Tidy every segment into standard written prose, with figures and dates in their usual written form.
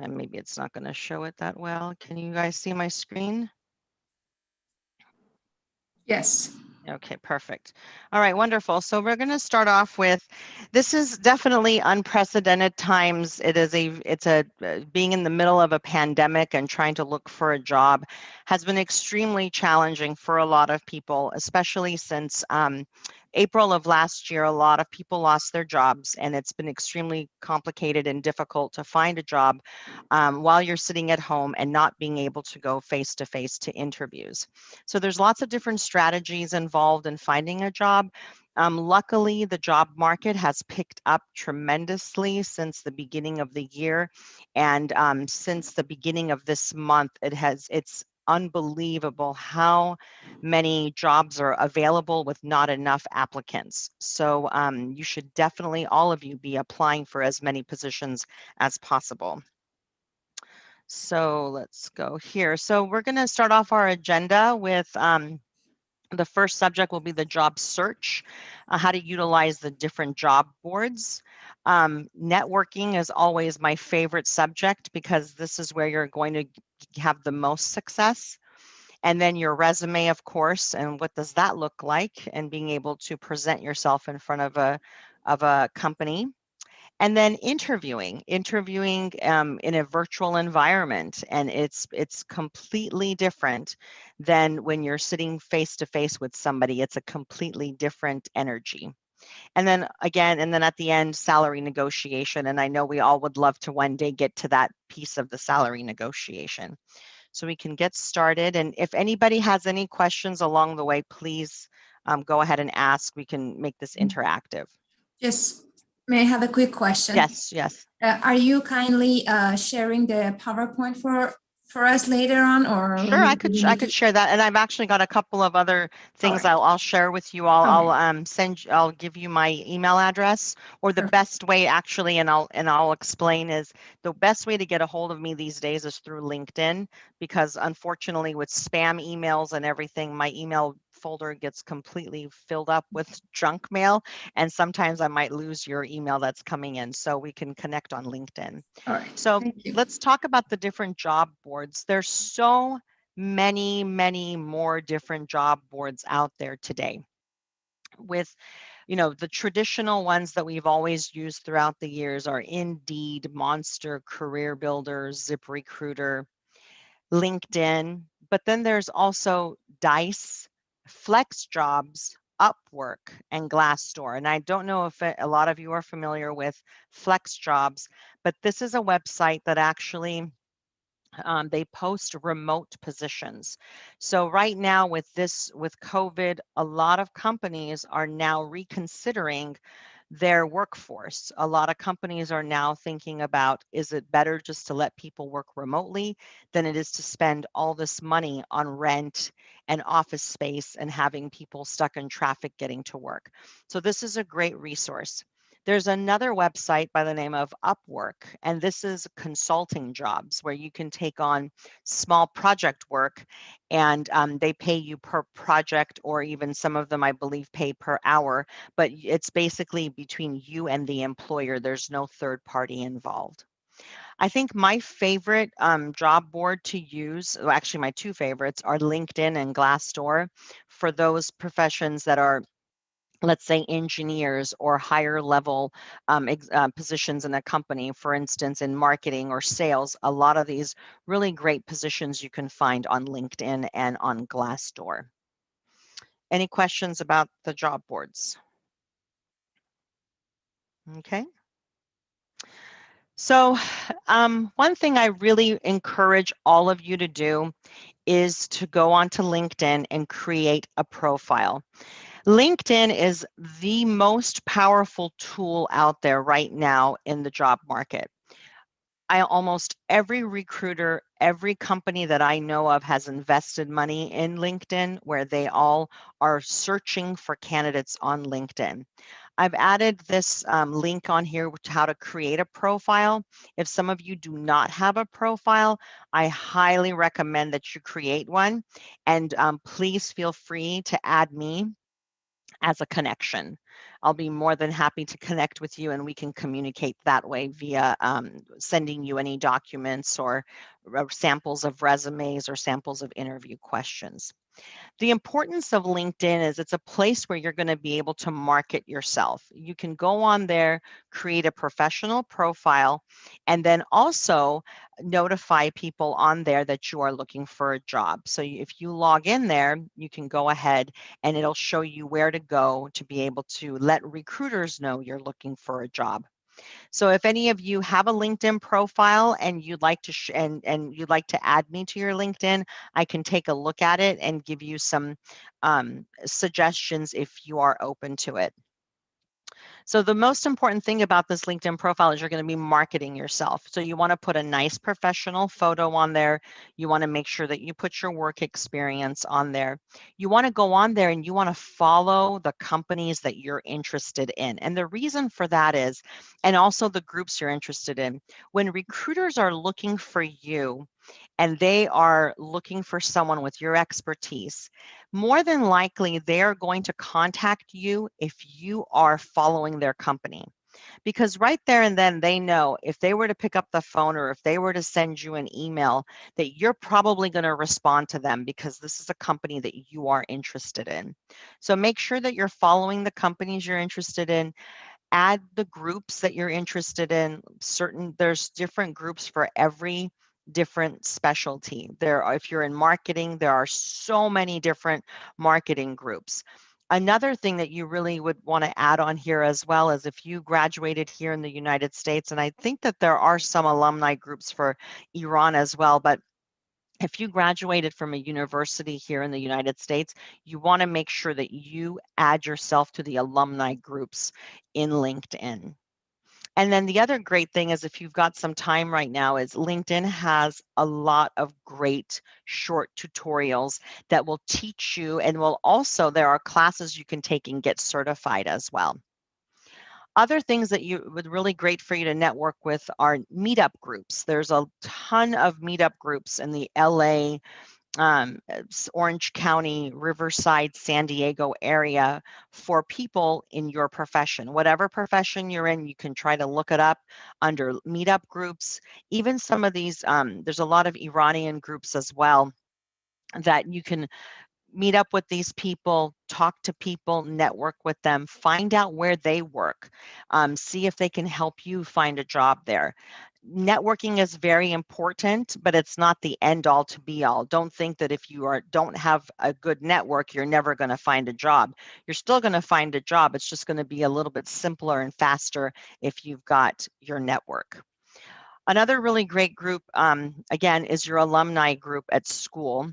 Maybe it's not going to show it that well. Can you guys see my screen? Yes. Okay, perfect. All right, wonderful. So we're going to start off with, this is definitely unprecedented times. Being in the middle of a pandemic and trying to look for a job has been extremely challenging for a lot of people, especially since April of last year. A lot of people lost their jobs, and it's been extremely complicated and difficult to find a job while you're sitting at home and not being able to go face to face to interviews. So there's lots of different strategies involved in finding a job. Luckily, the job market has picked up tremendously since the beginning of the year, and since the beginning of this month, it's unbelievable how many jobs are available with not enough applicants. So you should definitely, all of you, be applying for as many positions as possible. So let's go here. So we're going to start off our agenda with the first subject will be the job search, how to utilize the different job boards. Networking is always my favorite subject because this is where you're going to have the most success. And then your resume, of course, and what does that look like, and being able to present yourself in front of a company. And then interviewing in a virtual environment, and it's completely different than when you're sitting face to face with somebody. It's a completely different energy. And then again, and then at the end, salary negotiation. And I know we all would love to one day get to that piece of the salary negotiation. So we can get started. And if anybody has any questions along the way, please go ahead and ask. We can make this interactive. Just may I have a quick question? Yes, yes. Are you kindly sharing the PowerPoint for us later on, or Sure, I could share that, and I've actually got a couple of other things I'll share with you. I'll give you my email address, or the best way actually, and I'll explain, is the best way to get a hold of me these days is through LinkedIn, because unfortunately with spam emails and everything, my email folder gets completely filled up with junk mail, and sometimes I might lose your email that's coming in, so we can connect on LinkedIn. All right. So let's talk about the different job boards. There's so many more different job boards out there today. With the traditional ones that we've always used throughout the years are Indeed, Monster, Career Builder, ZipRecruiter, LinkedIn, but then there's also Dice, FlexJobs, Upwork, and Glassdoor. And I don't know if a lot of you are familiar with FlexJobs, but this is a website that actually they post remote positions. So right now with COVID, a lot of companies are now reconsidering their workforce. A lot of companies are now thinking about, is it better just to let people work remotely than it is to spend all this money on rent and office space and having people stuck in traffic getting to work? So this is a great resource. There's another website by the name of Upwork, and this is consulting jobs where you can take on small project work, and they pay you per project, or even some of them, I believe, pay per hour, but it's basically between you and the employer. There's no third party involved. I think my favorite job board to use, well, actually my two favorites, are LinkedIn and Glassdoor for those professions that are, let's say, engineers or higher level positions in a company, for instance, in marketing or sales. A lot of these really great positions you can find on LinkedIn and on Glassdoor. Any questions about the job boards? Okay. So one thing I really encourage all of you to do is to go onto LinkedIn and create a profile. LinkedIn is the most powerful tool out there right now in the job market. Almost every recruiter, every company that I know of has invested money in LinkedIn, where they all are searching for candidates on LinkedIn. I've added this link on here to how to create a profile. If some of you do not have a profile, I highly recommend that you create one. And please feel free to add me as a connection. I'll be more than happy to connect with you and we can communicate that way via sending you any documents or samples of resumes or samples of interview questions. The importance of LinkedIn is it's a place where you're going to be able to market yourself. You can go on there, create a professional profile, and then also notify people on there that you are looking for a job. So if you log in there, you can go ahead and it'll show you where to go to be able to let recruiters know you're looking for a job. So if any of you have a LinkedIn profile and you'd like to and you'd like to add me to your LinkedIn, I can take a look at it and give you some suggestions if you are open to it. So the most important thing about this LinkedIn profile is you're going to be marketing yourself. So you want to put a nice professional photo on there. You want to make sure that you put your work experience on there. You want to go on there and you want to follow the companies that you're interested in. And the reason for that is, and also the groups you're interested in, when recruiters are looking for you, and they are looking for someone with your expertise, more than likely they're going to contact you if you are following their company. Because right there and then they know if they were to pick up the phone or if they were to send you an email that you're probably going to respond to them because this is a company that you are interested in. So make sure that you're following the companies you're interested in. Add the groups that you're interested in. There's different groups for every different specialty. If you're in marketing, there are so many different marketing groups. Another thing that you really would want to add on here as well is if you graduated here in the United States, and I think that there are some alumni groups for Iran as well, but if you graduated from a university here in the United States, you want to make sure that you add yourself to the alumni groups in LinkedIn. And then the other great thing is if you've got some time right now is LinkedIn has a lot of great short tutorials that will teach you and will also, there are classes you can take and get certified as well. Other things that you would really great for you to network with are meetup groups. There's a ton of meetup groups in the LA, Orange County, Riverside, San Diego area for people in your profession. Whatever profession you're in, you can try to look it up under meetup groups. Even some of these, there's a lot of Iranian groups as well that you can meet up with these people, talk to people, network with them, find out where they work, see if they can help you find a job there. Networking is very important, but it's not the end all to be all. Don't think that if you don't have a good network, you're never going to find a job. You're still going to find a job. It's just going to be a little bit simpler and faster if you've got your network. Another really great group, again, is your alumni group at school.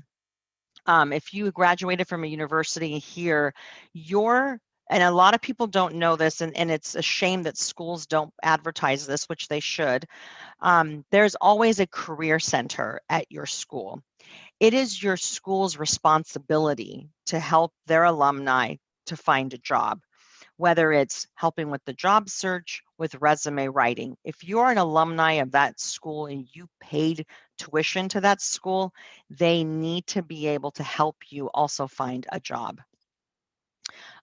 If you graduated from a university here, and a lot of people don't know this, and it's a shame that schools don't advertise this, which they should. There's always a career center at your school. It is your school's responsibility to help their alumni to find a job, whether it's helping with the job search, with resume writing. If you're an alumni of that school and you paid tuition to that school, they need to be able to help you also find a job.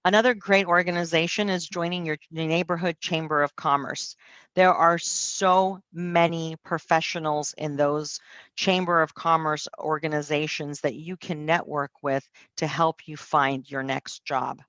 Another great organization is joining your neighborhood chamber of commerce. There are so many professionals in those chamber of commerce organizations that you can network with to help you find your next job.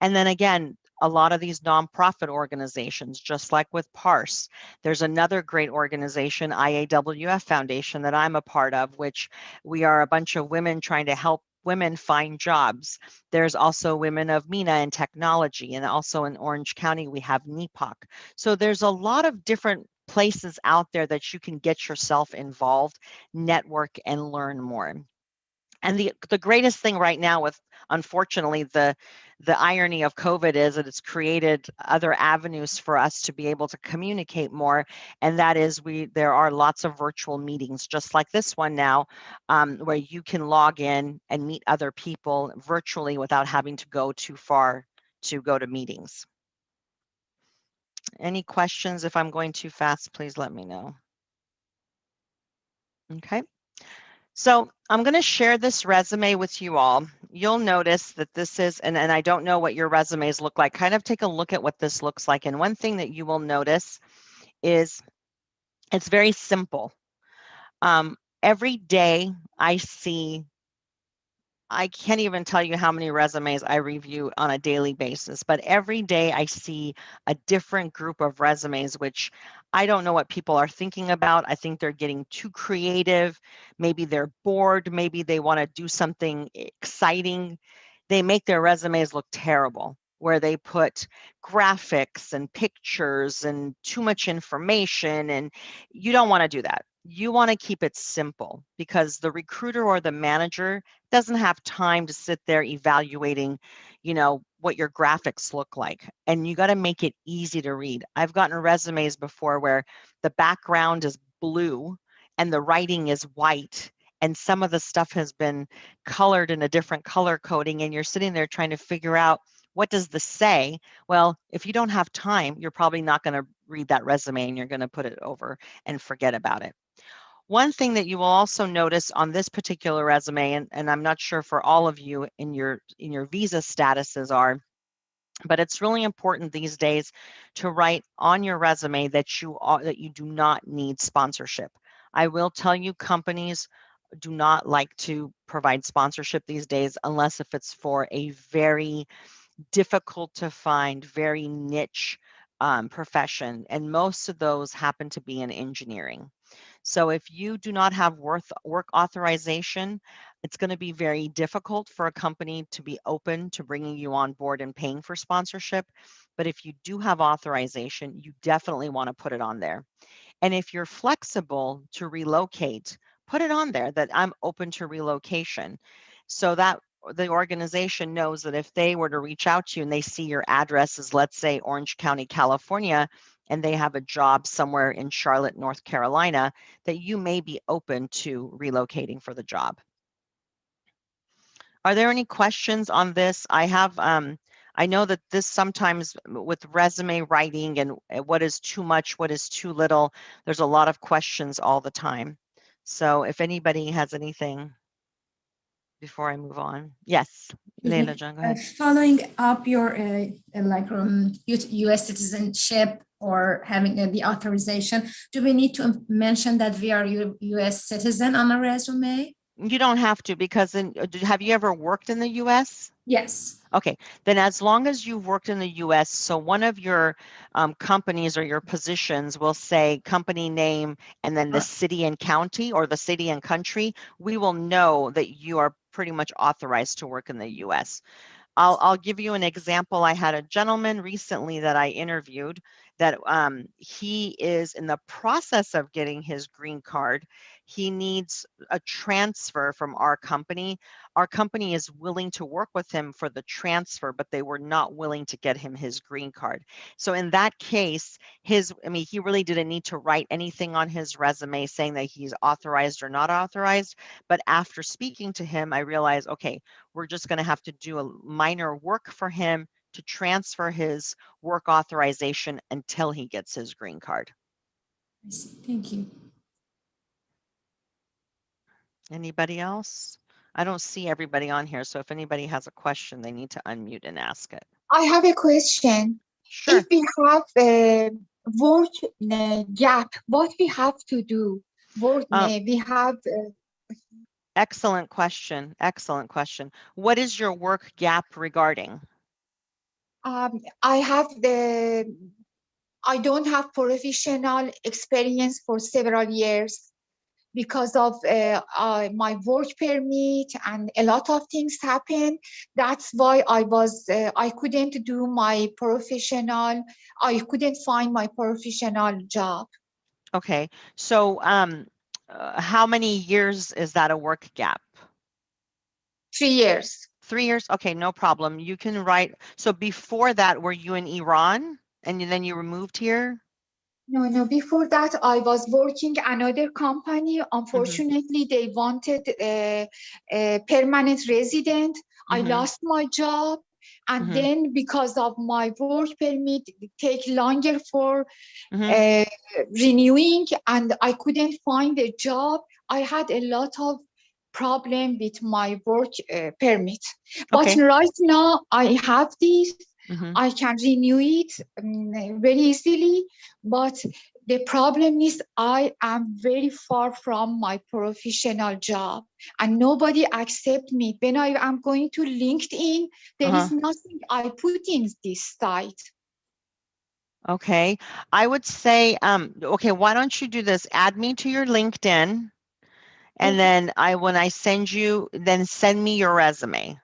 And then again, a lot of these nonprofit organizations, just like with Parse, there's another great organization, IAWF Foundation, that I'm a part of, which we are a bunch of women trying to help women find jobs. There's also Women of MENA and Technology, and also in Orange County, we have NEPOC. So there's a lot of different places out there that you can get yourself involved, network, and learn more. And the greatest thing right now with, unfortunately, the irony of COVID is that it's created other avenues for us to be able to communicate more. And that is there are lots of virtual meetings, just like this one now, where you can log in and meet other people virtually without having to go too far to go to meetings. Any questions? If I'm going too fast, please let me know. Okay. So I'm going to share this resume with you all. You'll notice that this is, and I don't know what your resumes look like. Kind of take a look at what this looks like. And one thing that you will notice is it's very simple. Every day I see, I can't even tell you how many resumes I review on a daily basis, but every day I see a different group of resumes, which I don't know what people are thinking about. I think they're getting too creative. Maybe they're bored. Maybe they want to do something exciting. They make their resumes look terrible, where they put graphics and pictures and too much information. And you don't want to do that. You want to keep it simple because the recruiter or the manager doesn't have time to sit there evaluating, what your graphics look like. And you got to make it easy to read. I've gotten resumes before where the background is blue and the writing is white, and some of the stuff has been colored in a different color coding, and you're sitting there trying to figure out, what does this say? Well, if you don't have time, you're probably not going to read that resume, and you're going to put it over and forget about it. One thing that you will also notice on this particular resume, and I'm not sure for all of you in your visa statuses are, but it's really important these days to write on your resume that you do not need sponsorship. I will tell you, companies do not like to provide sponsorship these days unless if it's for a very difficult to find, very niche profession, and most of those happen to be in engineering. So if you do not have work authorization, it's going to be very difficult for a company to be open to bringing you on board and paying for sponsorship. But if you do have authorization, you definitely want to put it on there. And if you're flexible to relocate, put it on there that I'm open to relocation, so that the organization knows that if they were to reach out to you and they see your address is, let's say, Orange County, California, and they have a job somewhere in Charlotte, North Carolina, that you may be open to relocating for the job. Are there any questions on this? I know that this sometimes with resume writing and what is too much, what is too little, there's a lot of questions all the time. So if anybody has anything before I move on. Yes, Leila John, go ahead. Following up your U.S. citizenship or having the authorization, do we need to mention that we are U.S. citizen on a resume? You don't have to, because have you ever worked in the U.S.? Yes. Okay, then as long as you've worked in the U.S., so one of your companies or your positions will say company name and then the city and county or the city and country, we will know that you are pretty much authorized to work in the U.S. I'll give you an example. I had a gentleman recently that I interviewed that he is in the process of getting his green card. He needs a transfer from our company. Our company is willing to work with him for the transfer, but they were not willing to get him his green card. So in that case, he really didn't need to write anything on his resume saying that he's authorized or not authorized. But after speaking to him, I realized, okay, we're just going to have to do a minor work for him to transfer his work authorization until he gets his green card. Thank you. Anybody else? I don't see everybody on here, so if anybody has a question, they need to unmute and ask it. I have a question. Sure. If we have a work gap, what we have to do? We have. Excellent question. Excellent question. What is your work gap regarding? I don't have professional experience for several years because of my work permit, and a lot of things happened. That's why I couldn't do my professional. I couldn't find my professional job. Okay. So how many years is that a work gap? 3 years. 3 years? Okay, no problem. You can write. So before that, were you in Iran and then you moved here? No. Before that, I was working another company. Unfortunately, they wanted a permanent resident. I lost my job. And then because of my work permit, it take longer for renewing, and I couldn't find a job. I had a lot of problem with my work permit. But Okay. right now I have this. Mm-hmm. I can renew it very easily. But the problem is I am very far from my professional job and nobody accept me. When I am going to LinkedIn, there is nothing I put in this site. Okay. I would say, okay, why don't you do this? Add me to your LinkedIn, and then when I send you, then send me your resume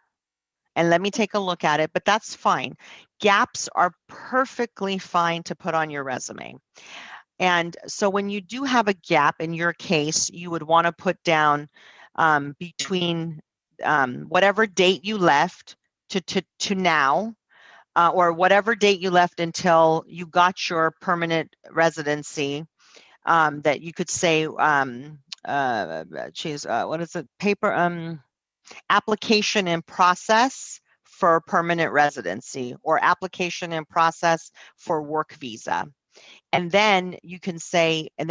and let me take a look at it, but that's fine. Gaps are perfectly fine to put on your resume. And so when you do have a gap in your case, you would want to put down between whatever date you left to now, or whatever date you left until you got your permanent residency, that you could say, what is it? Application in process for permanent residency, or application in process for work visa. And then you can say, that,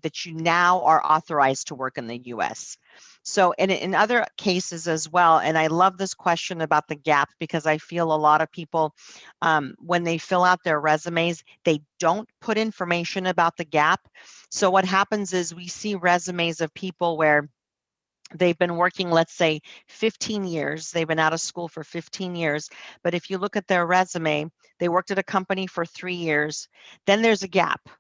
that you now are authorized to work in the US. So in other cases as well, and I love this question about the gap, because I feel a lot of people, when they fill out their resumes, they don't put information about the gap. So what happens is we see resumes of people where they've been working, let's say 15 years, they've been out of school for 15 years, but if you look at their resume, they worked at a company for 3 years, then there's a gap.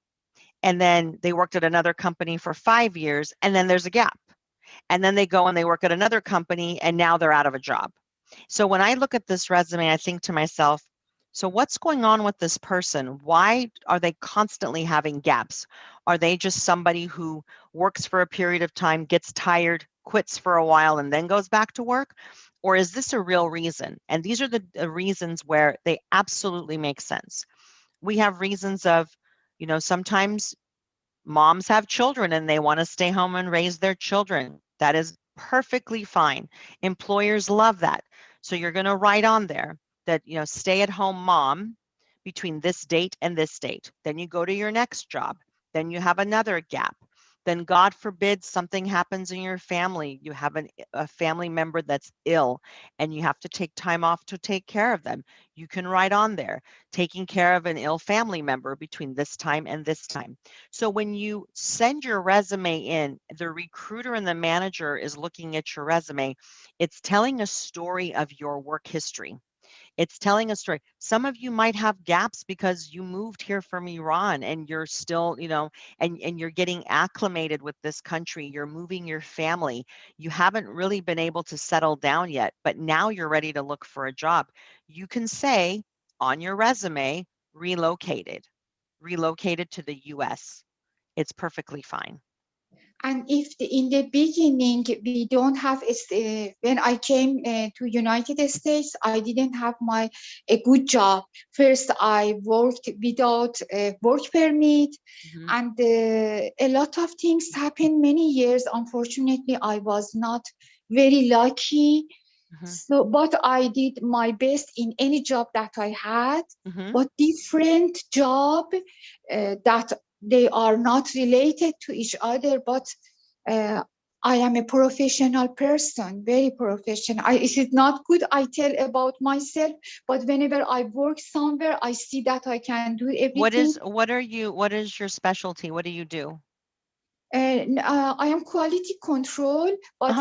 And then they worked at another company for 5 years, and then there's a gap. And then they go and they work at another company, and now they're out of a job. So when I look at this resume, I think to myself, so what's going on with this person? Why are they constantly having gaps? Are they just somebody who works for a period of time, gets tired, quits for a while, and then goes back to work? Or is this a real reason? And these are the reasons where they absolutely make sense. We have reasons of, sometimes moms have children and they want to stay home and raise their children. That is perfectly fine. Employers love that. So you're going to write on there that, stay at home mom between this date and this date. Then you go to your next job. Then you have another gap. Then God forbid something happens in your family. You have a family member that's ill and you have to take time off to take care of them. You can write on there, taking care of an ill family member between this time and this time. So when you send your resume in, the recruiter and the manager is looking at your resume. It's telling a story of your work history. It's telling a story. Some of you might have gaps because you moved here from Iran and you're still, and you're getting acclimated with this country. You're moving your family. You haven't really been able to settle down yet, but now you're ready to look for a job. You can say on your resume, relocated to the US. It's perfectly fine. And if in the beginning we don't have, when I came to United States, I didn't have a good job. First, I worked without a work permit, and a lot of things happened. Many years, unfortunately, I was not very lucky. So, but I did my best in any job that I had. But different job that they are not related to each other, but I am a professional person, very professional. Is it not good I tell about myself, but whenever I work somewhere, I see that I can do everything. What is your specialty? What do you do? I am quality control, but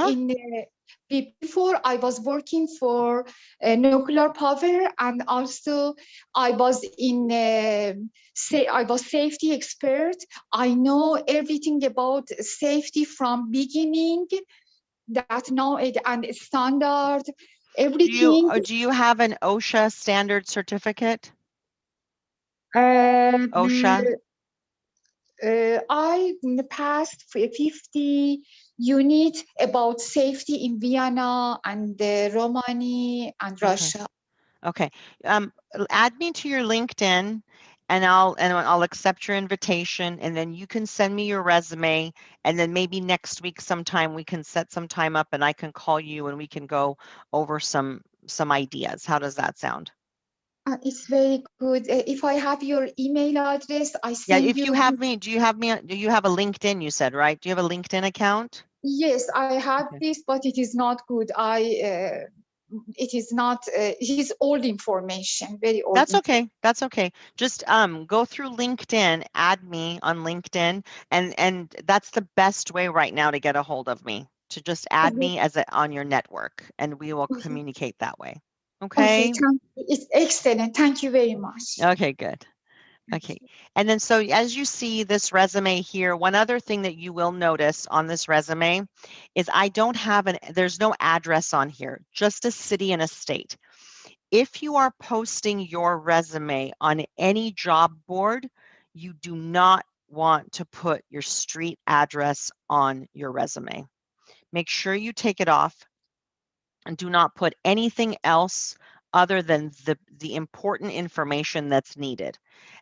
before I was working for nuclear power, and also I was I was safety expert. I know everything about safety from beginning. That now and standard, everything. Do you have an OSHA standard certificate? Um, OSHA? I in the past 50 units about safety in Vienna and Romania and Russia. Okay. Add me to your LinkedIn, and I'll accept your invitation, and then you can send me your resume, and then maybe next week sometime we can set some time up and I can call you and we can go over some ideas. How does that sound? It's very good. If I have your email address, I Yeah, send if you you. have me, do you have a LinkedIn, you said, right? Do you have a LinkedIn account? Yes, I have Okay. this, but it is not good. It is not, it is old information, very old That's information. okay. That's okay. Just go through LinkedIn, add me on LinkedIn, and that's the best way right now to get a hold of me. To just add me as a, on your network, and we will communicate that way. Okay, Okay. thank you. It's excellent. Thank you very much. Okay, good. Okay. And then so as you see this resume here, one other thing that you will notice on this resume is I don't have there's no address on here, just a city and a state. If you are posting your resume on any job board, you do not want to put your street address on your resume. Make sure you take it off and do not put anything else other than the important information that's needed.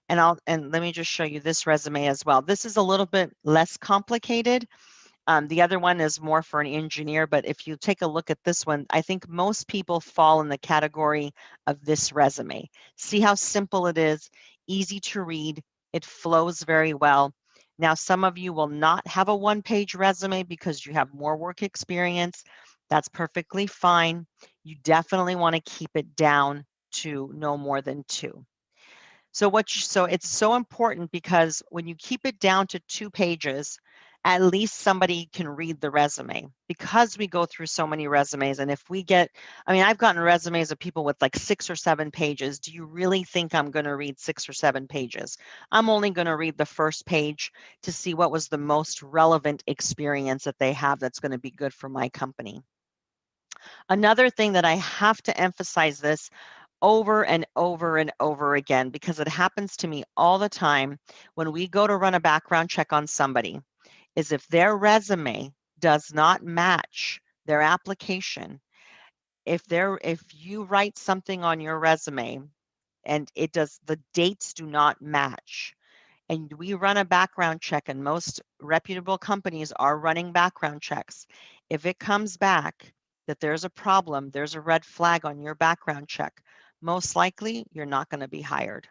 And let me just show you this resume as well. This is a little bit less complicated. The other one is more for an engineer, but if you take a look at this one, I think most people fall in the category of this resume. See how simple it is, easy to read, it flows very well. Now, some of you will not have a one-page resume because you have more work experience. That's perfectly fine. You definitely want to keep it down to no more than 2. So it's so important because when you keep it down to 2 pages, at least somebody can read the resume because we go through so many resumes. And if we get, I mean, I've gotten resumes of people with like 6 or 7 pages. Do you really think I'm going to read 6 or 7 pages? I'm only going to read the first page to see what was the most relevant experience that they have that's going to be good for my company. Another thing that I have to emphasize this over and over and over again, because it happens to me all the time when we go to run a background check on somebody, is if their resume does not match their application, if you write something on your resume and the dates do not match, and we run a background check, and most reputable companies are running background checks. If it comes back that there's a problem, there's a red flag on your background check, most likely you're not going to be hired.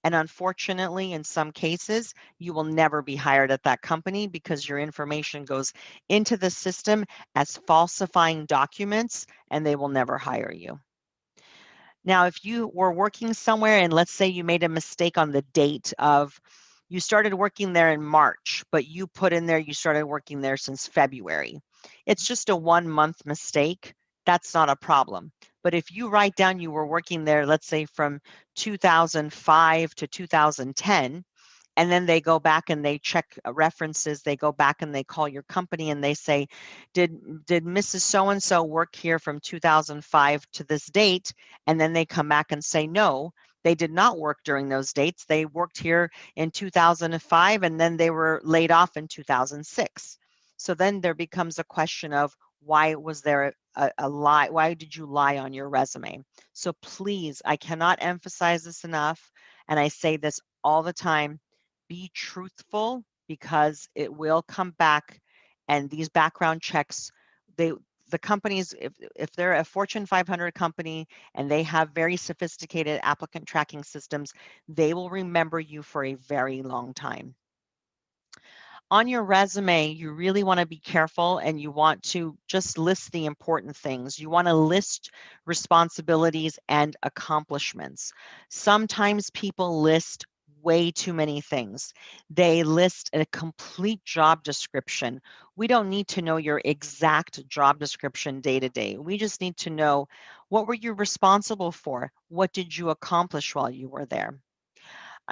And unfortunately, in some cases, you will never be hired at that company because your information goes into the system as falsifying documents and they will never hire you. Now, if you were working somewhere and let's say you made a mistake on the date of you started working there in March, but you put in there you started working there since February. It's just a 1-month mistake. That's not a problem. But if you write down you were working there, let's say from 2005 to 2010, and then they go back and they check references, they go back and they call your company and they say, did Mrs. So-and-so work here from 2005 to this date? And then they come back and say, no, they did not work during those dates. They worked here in 2005 and then they were laid off in 2006. So then there becomes a question of why was there a lie? Why did you lie on your resume? So please, I cannot emphasize this enough. And I say this all the time, be truthful because it will come back. And these background checks, the companies, if they're a Fortune 500 company and they have very sophisticated applicant tracking systems, they will remember you for a very long time. On your resume, you really want to be careful and you want to just list the important things. You want to list responsibilities and accomplishments. Sometimes people list way too many things. They list a complete job description. We don't need to know your exact job description day to day. We just need to know what were you responsible for? What did you accomplish while you were there?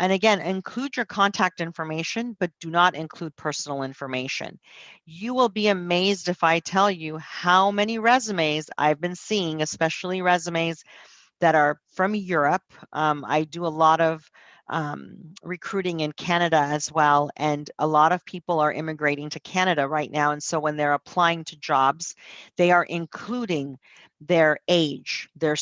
And again, include your contact information, but do not include personal information. You will be amazed if I tell you how many resumes I've been seeing, especially resumes that are from Europe. I do a lot of recruiting in Canada as well, and a lot of people are immigrating to Canada right now. And so when they're applying to jobs, they are including their age, their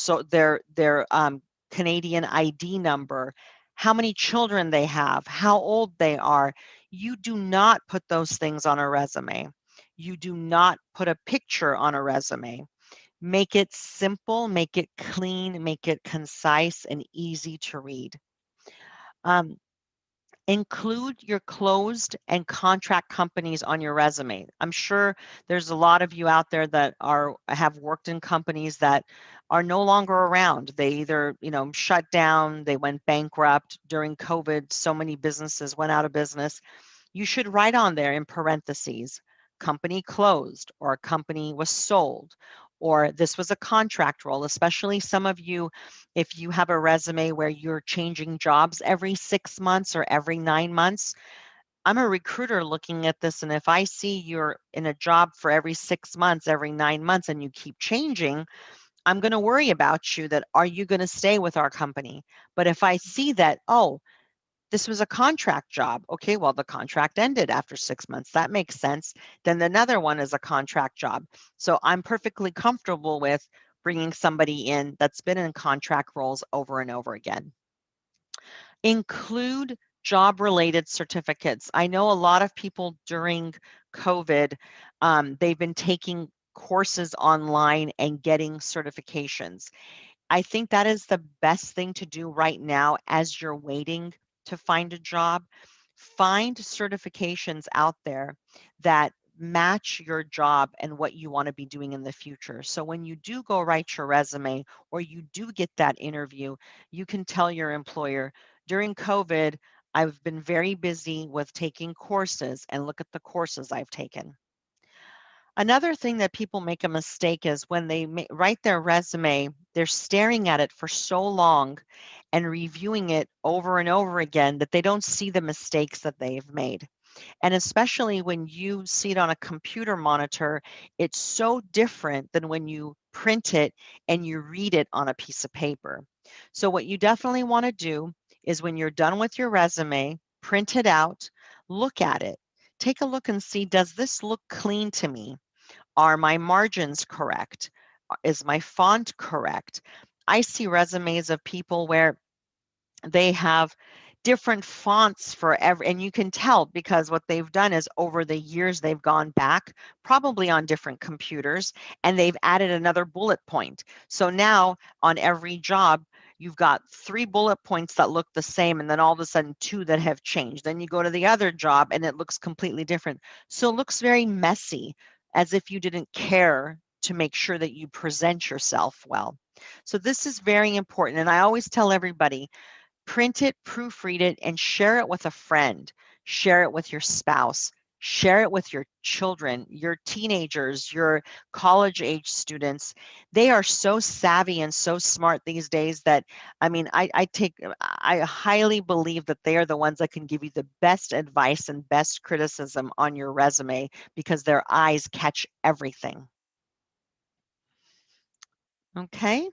Canadian ID number, how many children they have, how old they are. You do not put those things on a resume. You do not put a picture on a resume. Make it simple, make it clean, make it concise and easy to read. Um, Include your closed and contract companies on your resume. I'm sure there's a lot of you out there that have worked in companies that are no longer around. They either, shut down, they went bankrupt during COVID. So many businesses went out of business. You should write on there in parentheses, company closed, or a company was sold, or this was a contract role, especially some of you, if you have a resume where you're changing jobs every 6 months or every 9 months. I'm a recruiter looking at this, and if I see you're in a job for every 6 months, every 9 months, and you keep changing, I'm going to worry about you that, are you going to stay with our company? But if I see that, oh, this was a contract job. Okay, well, the contract ended after 6 months. That makes sense. Then another one is a contract job. So I'm perfectly comfortable with bringing somebody in that's been in contract roles over and over again. Include job-related certificates. I know a lot of people during COVID, they've been taking courses online and getting certifications. I think that is the best thing to do right now as you're waiting to find a job. Find certifications out there that match your job and what you want to be doing in the future. So when you do go write your resume or you do get that interview, you can tell your employer, during COVID, I've been very busy with taking courses, and look at the courses I've taken. Another thing that people make a mistake is when they write their resume, they're staring at it for so long and reviewing it over and over again that they don't see the mistakes that they've made. And especially when you see it on a computer monitor, it's so different than when you print it and you read it on a piece of paper. So what you definitely want to do is, when you're done with your resume, print it out, look at it. Take a look and see, does this look clean to me? Are my margins correct? Is my font correct? I see resumes of people where they have different fonts for every, and you can tell because what they've done is, over the years they've gone back, probably on different computers, and they've added another bullet point. So now on every job, you've got 3 bullet points that look the same, and then all of a sudden 2 that have changed. Then you go to the other job and it looks completely different. So it looks very messy, as if you didn't care to make sure that you present yourself well. So this is very important. And I always tell everybody, print it, proofread it, and share it with a friend. Share it with your spouse. Share it with your children, your teenagers, your college age students. They are so savvy and so smart these days that, I mean, I highly believe that they are the ones that can give you the best advice and best criticism on your resume, because their eyes catch everything. Okay.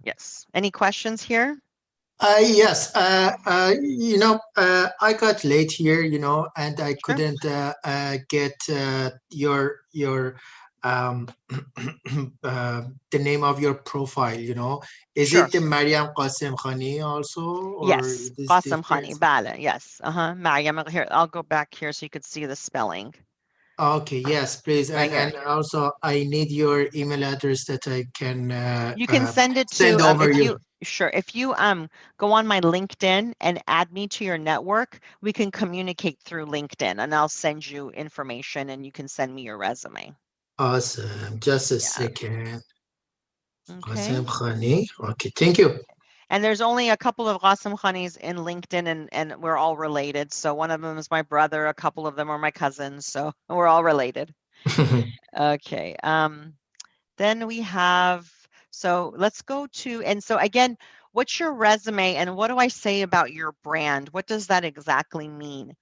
Yes. Any questions here? Yes, I got late here, and I Sure. couldn't get your um, the name of your profile. Is Sure. it the Maryam Ghassemkhani also, or Yes, it is Ghassemkhani, different? بله, yes. Maryam, here, I'll go back here so you could see the spelling Okay, yes, please, right and here. also I need your email address that I can You can send it send to, over if you. you, sure, if you go on my LinkedIn and add me to your network, we can communicate through LinkedIn, and I'll send you information and you can send me your resume. Awesome. Just a Yeah. second. Okay. Ghassemkhani. Okay, thank you. And there's only a couple of Ghassemkhanis in LinkedIn, and we're all related. So one of them is my brother, a couple of them are my cousins, so we're all related. Okay. Then we have, so let's go to, and so again, what's your resume and what do I say about your brand? What does that exactly mean?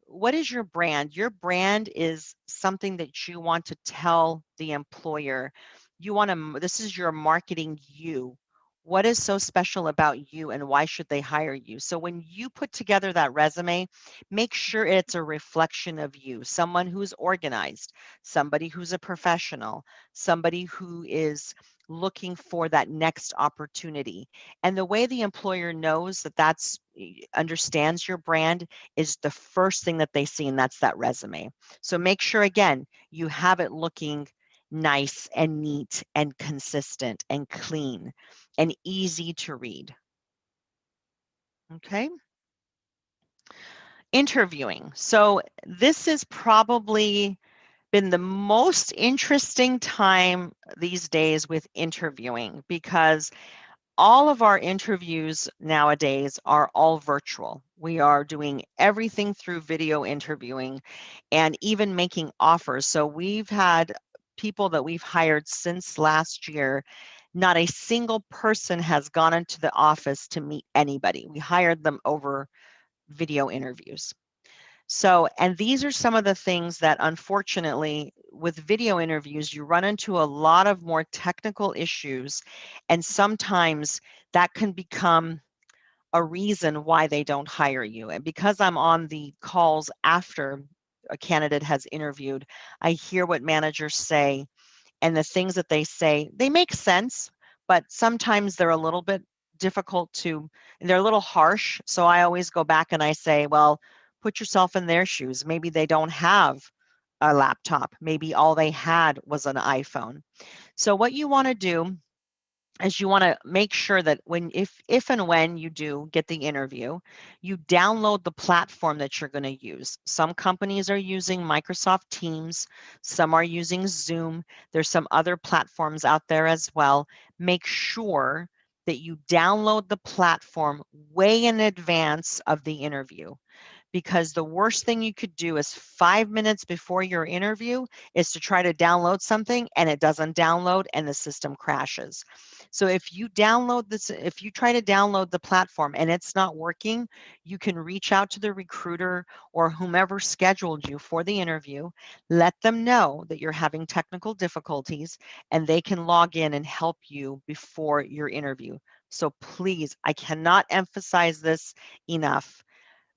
What is your brand? Your brand is something that you want to tell the employer. You want to, this is your marketing you. What is so special about you and why should they hire you? So when you put together that resume, make sure it's a reflection of you, someone who's organized, somebody who's a professional, somebody who is looking for that next opportunity. And the way the employer knows that understands your brand is the first thing that they see, and that's that resume. So make sure, again, you have it looking nice and neat and consistent and clean and easy to read. Okay. Interviewing. So this has probably been the most interesting time these days with interviewing, because all of our interviews nowadays are all virtual. We are doing everything through video interviewing and even making offers. So we've had people that we've hired since last year. Not a single person has gone into the office to meet anybody. We hired them over video interviews. So, and these are some of the things that unfortunately with video interviews, you run into a lot of more technical issues, and sometimes that can become a reason why they don't hire you. And because I'm on the calls after a candidate has interviewed, I hear what managers say, and the things that they say, they make sense, but sometimes they're a little bit difficult to, they're a little harsh. So I always go back and I say, well, put yourself in their shoes. Maybe they don't have a laptop. Maybe all they had was an iPhone. So what you want to do is you want to make sure that when if and when you do get the interview, you download the platform that you're going to use. Some companies are using Microsoft Teams, some are using Zoom. There's some other platforms out there as well. Make sure that you download the platform way in advance of the interview, because the worst thing you could do is 5 minutes before your interview is to try to download something and it doesn't download and the system crashes. So if you download this, if you try to download the platform and it's not working, you can reach out to the recruiter or whomever scheduled you for the interview, let them know that you're having technical difficulties, and they can log in and help you before your interview. So please, I cannot emphasize this enough.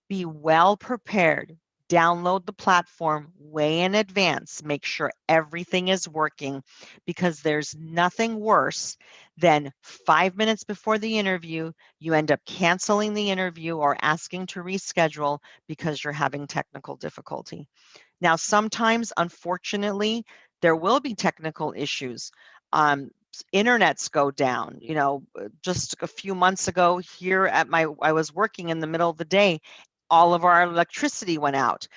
Be well prepared. Download the platform way in advance. Make sure everything is working, because there's nothing worse than 5 minutes before the interview, you end up canceling the interview or asking to reschedule because you're having technical difficulty. Now, sometimes, unfortunately, there will be technical issues. Internets go down. Just a few months ago here I was working in the middle of the day, all of our electricity went out.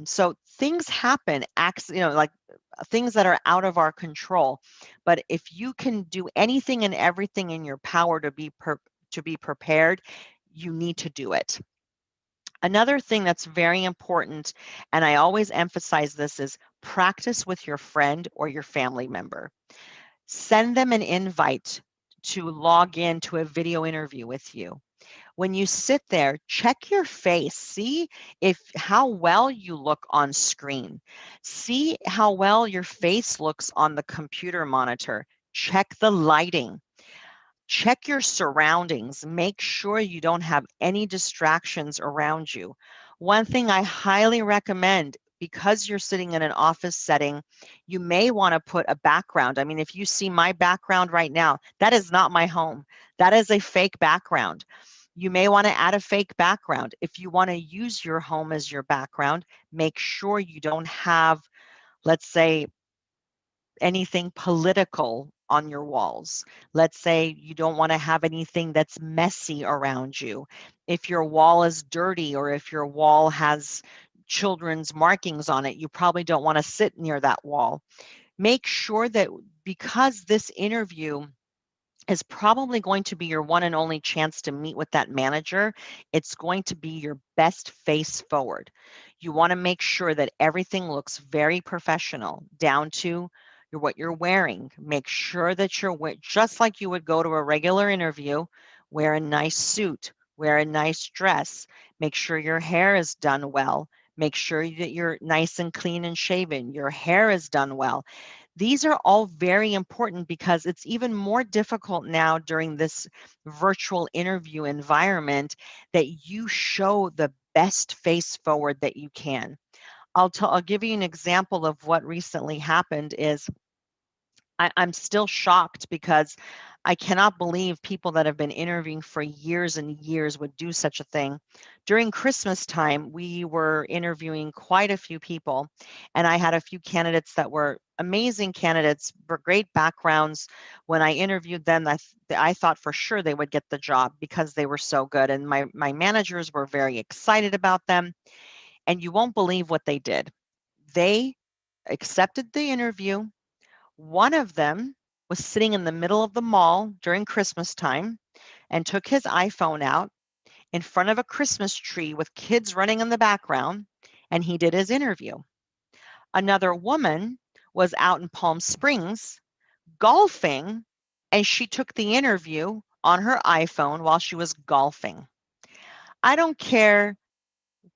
So things happen, like things that are out of our control. But if you can do anything and everything in your power to be prepared, you need to do it. Another thing that's very important, and I always emphasize this, is practice with your friend or your family member. Send them an invite to log in to a video interview with you. When you sit there, check your face. See how well you look on screen. See how well your face looks on the computer monitor. Check the lighting. Check your surroundings. Make sure you don't have any distractions around you. One thing I highly recommend, because you're sitting in an office setting, you may want to put a background. I mean, if you see my background right now, that is not my home. That is a fake background. You may want to add a fake background. If you want to use your home as your background, make sure you don't have, let's say, anything political on your walls. Let's say you don't want to have anything that's messy around you. If your wall is dirty, or if your wall has children's markings on it, you probably don't want to sit near that wall. Make sure that, because this interview is probably going to be your one and only chance to meet with that manager, it's going to be your best face forward. You want to make sure that everything looks very professional, down to what you're wearing. Make sure that you're just like you would go to a regular interview. Wear a nice suit, wear a nice dress. Make sure your hair is done well. Make sure that you're nice and clean and shaven. Your hair is done well. These are all very important, because it's even more difficult now during this virtual interview environment that you show the best face forward that you can. I'll give you an example of what recently happened. Is I'm still shocked, because I cannot believe people that have been interviewing for years and years would do such a thing. During Christmas time, we were interviewing quite a few people, and I had a few candidates that were amazing candidates for great backgrounds. When I interviewed them, I thought for sure they would get the job because they were so good, and my managers were very excited about them. And you won't believe what they did. They accepted the interview. One of them was sitting in the middle of the mall during Christmas time and took his iPhone out in front of a Christmas tree with kids running in the background, and he did his interview. Another woman was out in Palm Springs golfing, and she took the interview on her iPhone while she was golfing. I don't care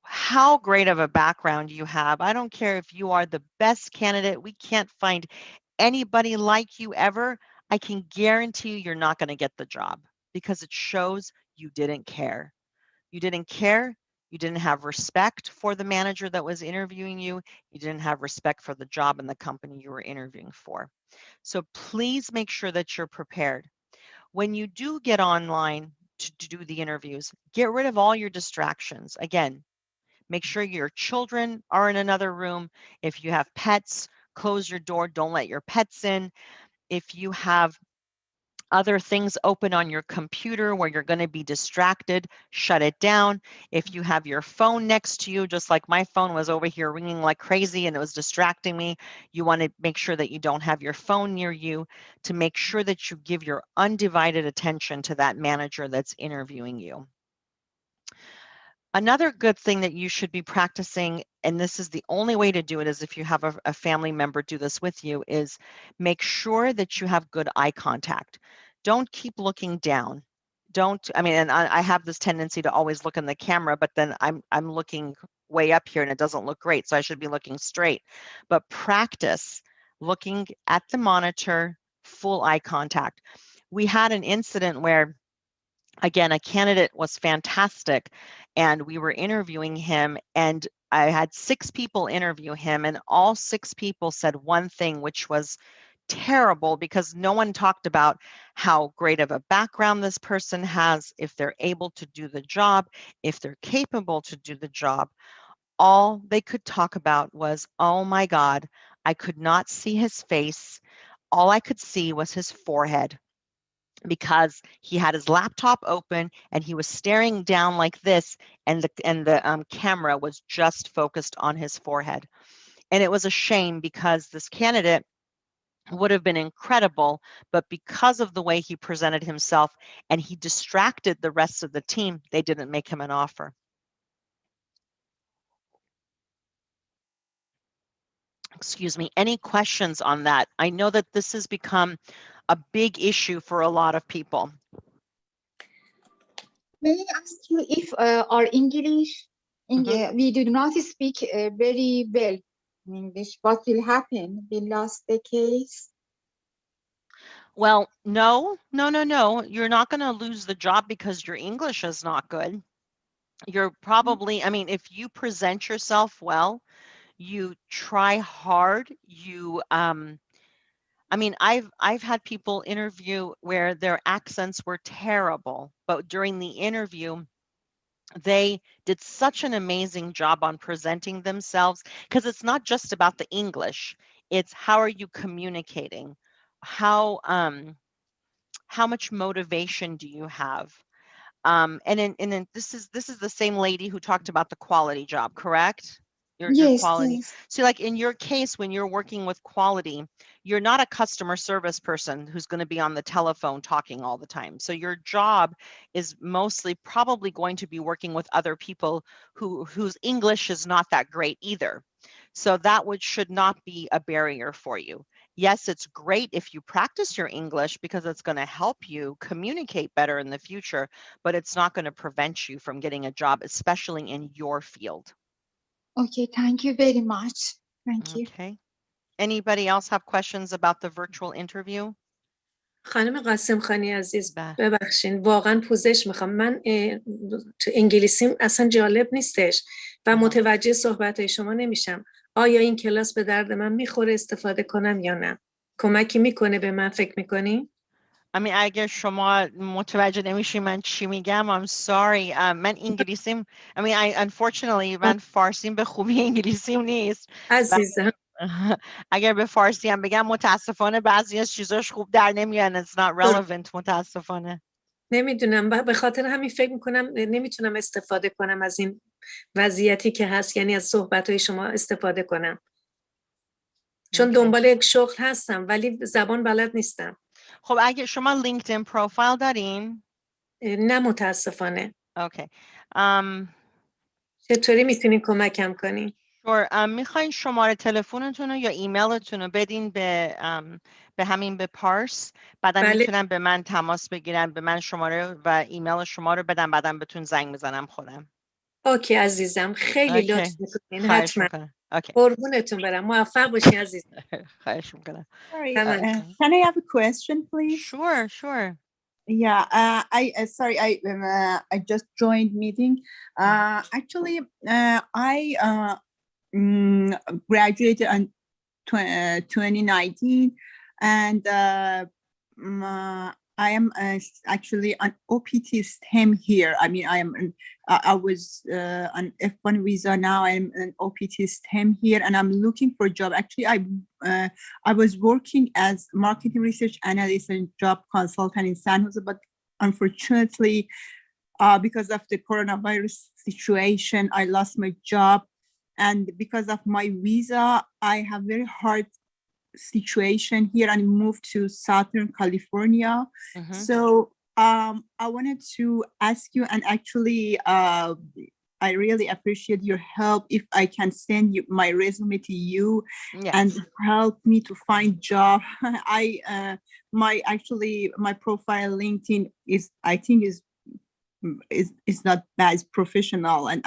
how great of a background you have. I don't care if you are the best candidate. We can't find anybody like you ever. I can guarantee you're not going to get the job because it shows you didn't care. You didn't care. You didn't have respect for the manager that was interviewing you. You didn't have respect for the job and the company you were interviewing for. So please make sure that you're prepared. When you do get online to do the interviews, get rid of all your distractions. Again, make sure your children are in another room. If you have pets, close your door. Don't let your pets in. If you have other things open on your computer where you're going to be distracted, shut it down. If you have your phone next to you, just like my phone was over here ringing like crazy and it was distracting me, you want to make sure that you don't have your phone near you to make sure that you give your undivided attention to that manager that's interviewing you. Another good thing that you should be practicing, and this is the only way to do it, is if you have a family member do this with you, is make sure that you have good eye contact. Don't keep looking down. And I have this tendency to always look in the camera, but then I'm looking way up here and it doesn't look great. So I should be looking straight. But practice looking at the monitor, full eye contact. We had an incident where, again, a candidate was fantastic and we were interviewing him, and I had 6 people interview him, and all 6 people said one thing, which was terrible because no one talked about how great of a background this person has, if they're able to do the job, if they're capable to do the job. All they could talk about was, oh my God, I could not see his face. All I could see was his forehead, because he had his laptop open and he was staring down like this, and the camera was just focused on his forehead. And it was a shame because this candidate would have been incredible, but because of the way he presented himself and he distracted the rest of the team, they didn't make him an offer. Excuse me, any questions on that? I know that this has become a big issue for a lot of people. May I ask you if our English, we do not speak very well in English, what will happen? We lost the case? Well, no. You're not going to lose the job because your English is not good. You're probably, if you present yourself well, you try hard, I've had people interview where their accents were terrible, but during the interview, they did such an amazing job on presenting themselves, because it's not just about the English, it's how are you communicating? How much motivation do you have? And then this is the same lady who talked about the quality job, correct? Your Yes, quality. yes. So like in your case, when you're working with quality, you're not a customer service person who's going to be on the telephone talking all the time. So your job is mostly probably going to be working with other people whose English is not that great either. So that should not be a barrier for you. Yes, it's great if you practice your English because it's going to help you communicate better in the future, but it's not going to prevent you from getting a job, especially in your field. Okay, thank you very much. Thank you. Okay. Anybody else have questions about the virtual interview? خانم قاسمخانی عزیز بله. ببخشین واقعا پوزش میخوام. من تو انگلیسیم اصلا جالب نیستش و متوجه صحبتهای شما نمیشم. آیا این کلاس به درد من میخوره استفاده کنم یا نه؟ کمکی میکنه به من، فکر میکنی؟ I mean اگر شما متوجه نمیشین من چی میگم I'm sorry. من انگلیسیم I mean unfortunately من فارسیم به خوبی انگلیسیم نیست. عزیزم اگر به فارسی هم بگم متاسفانه بعضی از چیزاش خوب در نمیان. It's not relevant متاسفانه. نمیدونم به خاطر همین فکر میکنم نمیتونم استفاده کنم از این وضعیتی که هست، یعنی از صحبت‌های شما استفاده کنم، چون دنبال یک شغل هستم ولی زبان بلد نیستم. خب اگه شما لینکدین پروفایل دارین؟ نه متاسفانه. اوکی. چطوری میتونین کمکم کنین؟ میخواین شماره تلفنتون رو یا ایمیلتون رو بدین به همین به پارس، بعدا بله. میتونن به من تماس بگیرن، به من شماره و ایمیل شما رو بدم، بعدم بهتون زنگ میزنم خودم. اوکی عزیزم، خیلی لطف میکنین. حتما. اوکی. قربونتون برم، موفق باشین عزیزم. خواهش میکنم. Sorry, can I have a question, please? Sure. Yeah, sorry, I just joined meeting. Actually, I graduated in 2019, and I am actually on OPT STEM here. I mean, I was on F1 visa. Now I'm an OPT STEM here, and I'm looking for a job. Actually, I was working as marketing research analyst and job consultant in San Jose, but unfortunately, because of the coronavirus situation, I lost my job. And because of my visa, I have very hard situation here and moved to Southern California. So I wanted to ask you, and actually I really appreciate your help if I can send you my resume to you and help me to find job. My profile LinkedIn is not as professional, and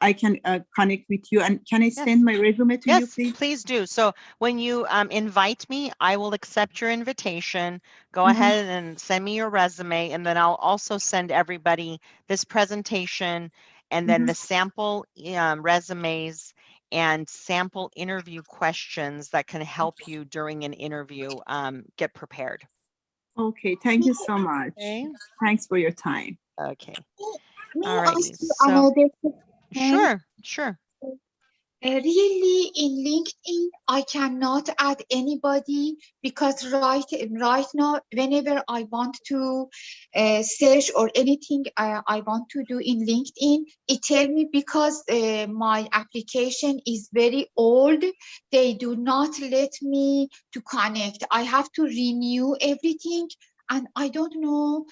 I can connect with you. And can I send my resume to you, please? Yes, please do. So when you invite me, I will accept your invitation. Go ahead and send me your resume, and then I'll also send everybody this presentation and then the sample resumes and sample interview questions that can help you during an interview get prepared. Okay, thank you so much. Thanks for your time. Okay. All right. Sure. Really, in LinkedIn, I cannot add anybody because right now, whenever I want to search or anything I want to do in LinkedIn, it tells me because my application is very old, they do not let me to connect. I have to renew everything, and I don't know.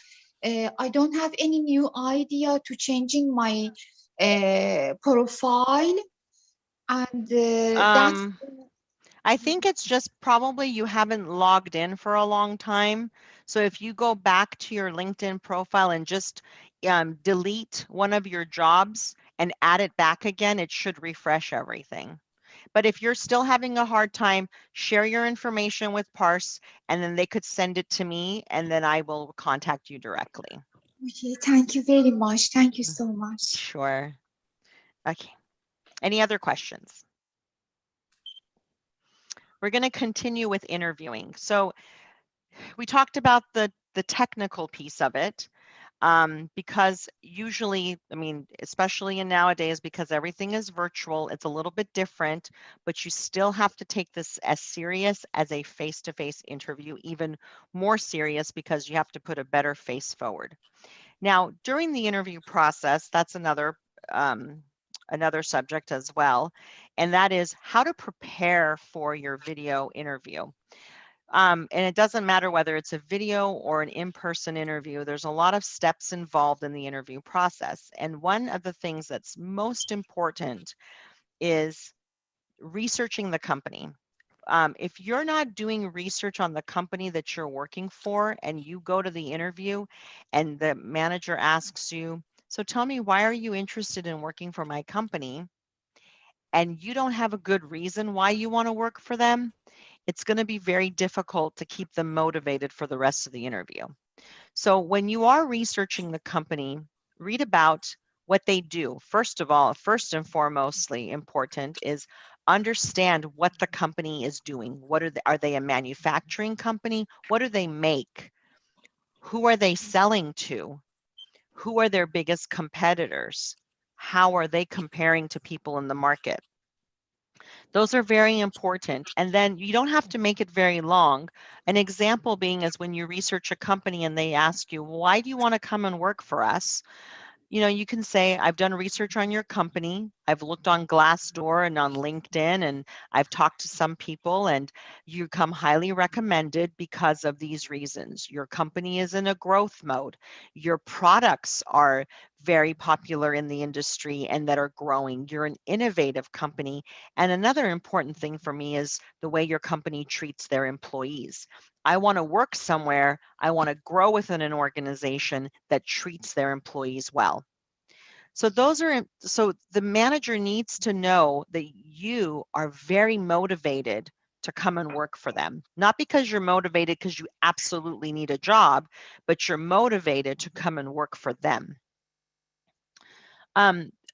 I don't have any new idea to changing my profile. And I think it's just probably you haven't logged in for a long time. So if you go back to your LinkedIn profile and just delete one of your jobs and add it back again, it should refresh everything. But if you're still having a hard time, share your information with Parse, and then they could send it to me, and then I will contact you directly. Okay, thank you very much. Thank you so much. Sure. Okay. Any other questions? We're going to continue with interviewing. So we talked about the technical piece of it because usually, I mean, especially in nowadays, because everything is virtual, it's a little bit different, but you still have to take this as serious as a face-to-face interview, even more serious because you have to put a better face forward. Now, during the interview process, that's another subject as well, and that is how to prepare for your video interview. And it doesn't matter whether it's a video or an in-person interview, there's a lot of steps involved in the interview process. And one of the things that's most important is researching the company. If you're not doing research on the company that you're working for and you go to the interview and the manager asks you, so tell me, why are you interested in working for my company? And you don't have a good reason why you want to work for them, it's going to be very difficult to keep them motivated for the rest of the interview. So when you are researching the company, read about what they do. First of all, first and foremostly important is understand what the company is doing. What are they a manufacturing company? What do they make? Who are they selling to? Who are their biggest competitors? How are they comparing to people in the market? Those are very important. And then you don't have to make it very long. An example being is when you research a company and they ask you, why do you want to come and work for us? You know, you can say, I've done research on your company. I've looked on Glassdoor and on LinkedIn, and I've talked to some people, and you come highly recommended because of these reasons. Your company is in a growth mode. Your products are very popular in the industry and that are growing. You're an innovative company. And another important thing for me is the way your company treats their employees. I want to work somewhere, I want to grow within an organization that treats their employees well. So the manager needs to know that you are very motivated to come and work for them. Not because you're motivated because you absolutely need a job, but you're motivated to come and work for them.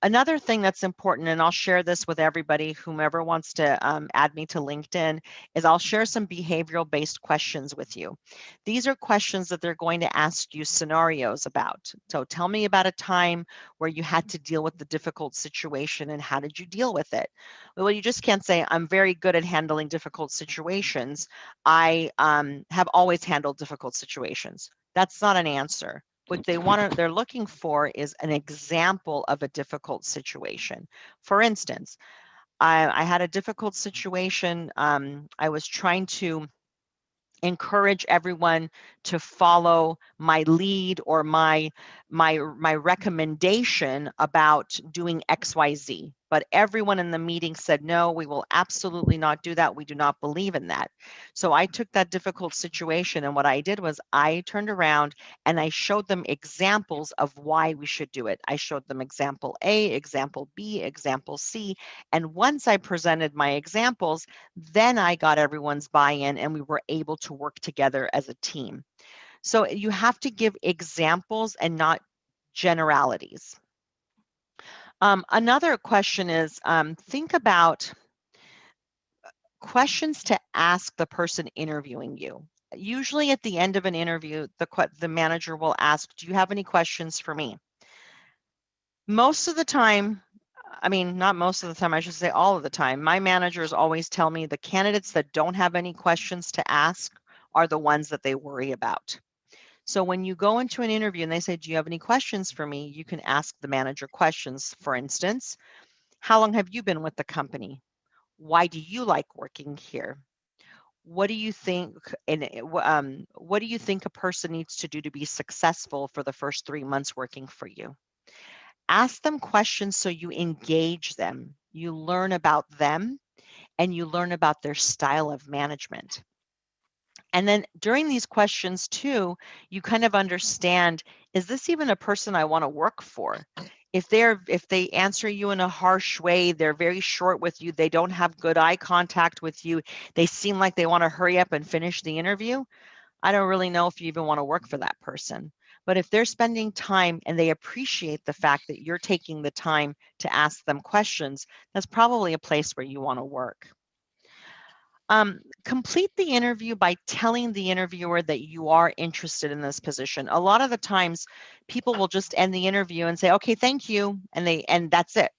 Another thing that's important, and I'll share this with everybody, whomever wants to add me to LinkedIn, is I'll share some behavioral-based questions with you. These are questions that they're going to ask you scenarios about. So tell me about a time where you had to deal with the difficult situation and how did you deal with it? Well, you just can't say, I'm very good at handling difficult situations. I have always handled difficult situations. That's not an answer. What they're looking for is an example of a difficult situation. For instance, I had a difficult situation. I was trying to encourage everyone to follow my lead or my recommendation about doing XYZ. But everyone in the meeting said, no, we will absolutely not do that. We do not believe in that. So I took that difficult situation, and what I did was I turned around and I showed them examples of why we should do it. I showed them example A, example B, example C. And once I presented my examples, then I got everyone's buy-in and we were able to work together as a team. So you have to give examples and not generalities. Another question is, think about questions to ask the person interviewing you. Usually at the end of an interview, the manager will ask, do you have any questions for me? Most of the time, I mean, not most of the time, I should say all of the time, my managers always tell me the candidates that don't have any questions to ask are the ones that they worry about. So when you go into an interview and they say, do you have any questions for me? You can ask the manager questions. For instance, how long have you been with the company? Why do you like working here? What do you think, and what do you think a person needs to do to be successful for the first 3 months working for you? Ask them questions so you engage them. You learn about them and you learn about their style of management. And then during these questions too, you kind of understand, is this even a person I want to work for? If they answer you in a harsh way, they're very short with you, they don't have good eye contact with you, they seem like they want to hurry up and finish the interview, I don't really know if you even want to work for that person. But if they're spending time and they appreciate the fact that you're taking the time to ask them questions, that's probably a place where you want to work. Complete the interview by telling the interviewer that you are interested in this position. A lot of the times people will just end the interview and say, okay, thank you. And that's it.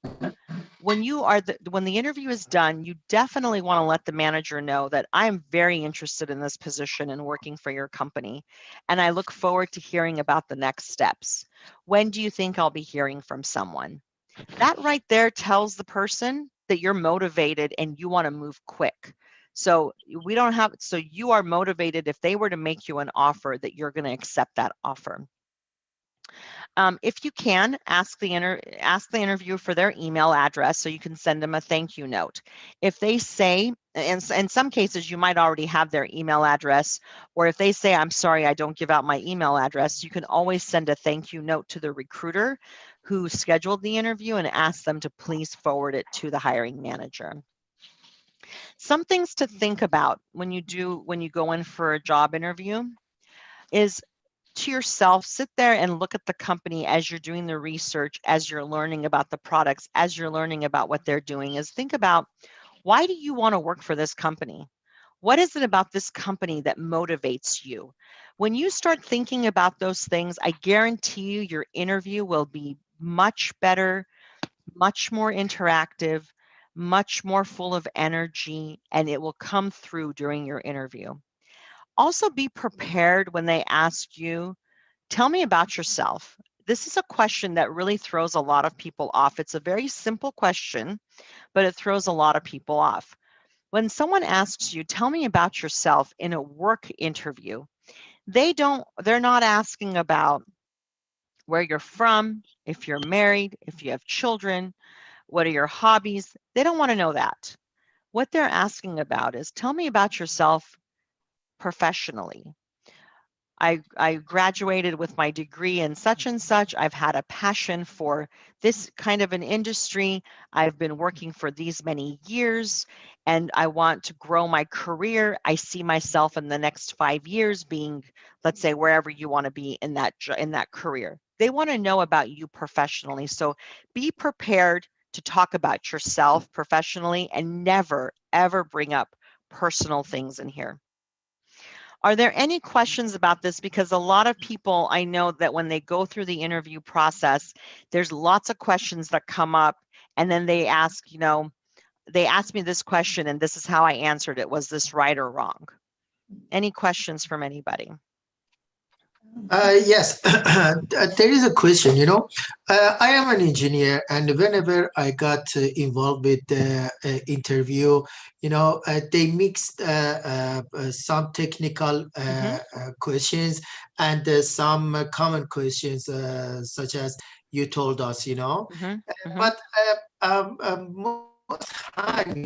When the interview is done, you definitely want to let the manager know that I'm very interested in this position and working for your company. And I look forward to hearing about the next steps. When do you think I'll be hearing from someone? That right there tells the person that you're motivated and you want to move quick. So you are motivated if they were to make you an offer that you're going to accept that offer. If you can, ask the interviewer for their email address so you can send them a thank you note. If they say, and in some cases you might already have their email address, or if they say, I'm sorry, I don't give out my email address, you can always send a thank you note to the recruiter who scheduled the interview and ask them to please forward it to the hiring manager. Some things to think about when you go in for a job interview is to yourself, sit there and look at the company as you're doing the research, as you're learning about the products, as you're learning about what they're doing, is think about, why do you want to work for this company? What is it about this company that motivates you? When you start thinking about those things, I guarantee you your interview will be much better, much more interactive, much more full of energy, and it will come through during your interview. Also, be prepared when they ask you, tell me about yourself. This is a question that really throws a lot of people off. It's a very simple question, but it throws a lot of people off. When someone asks you, tell me about yourself in a work interview, they're not asking about where you're from, if you're married, if you have children, what are your hobbies. They don't want to know that. What they're asking about is, tell me about yourself professionally. I graduated with my degree in such and such. I've had a passion for this kind of an industry. I've been working for these many years and I want to grow my career. I see myself in the next 5 years being, let's say, wherever you want to be in that career. They want to know about you professionally. So be prepared to talk about yourself professionally and never, ever bring up personal things in here. Are there any questions about this? Because a lot of people, I know that when they go through the interview process, there's lots of questions that come up and then they ask, they asked me this question and this is how I answered it. Was this right or wrong? Any questions from anybody? Yes, there is a question. I am an engineer, and whenever I got involved with the interview, they mixed some technical questions and some common questions, such as you told us. But most time,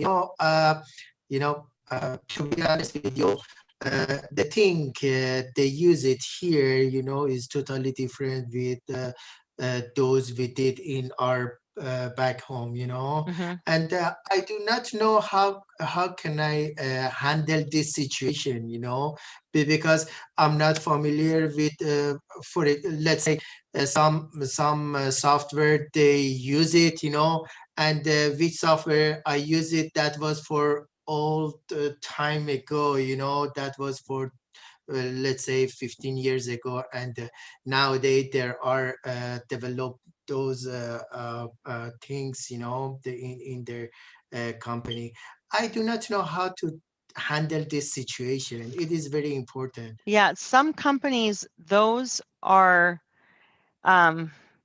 to be honest with you, the thing they use it here, is totally different with those we did in our back home, and I do not know how can I handle this situation, because I'm not familiar with for it. Let's say some software they use it, and which software I use it, that was for old time ago, that was for let's say 15 years ago, and nowadays there are developed those things, in their company. I do not know how to handle this situation. It is very important. Yeah, some companies, those are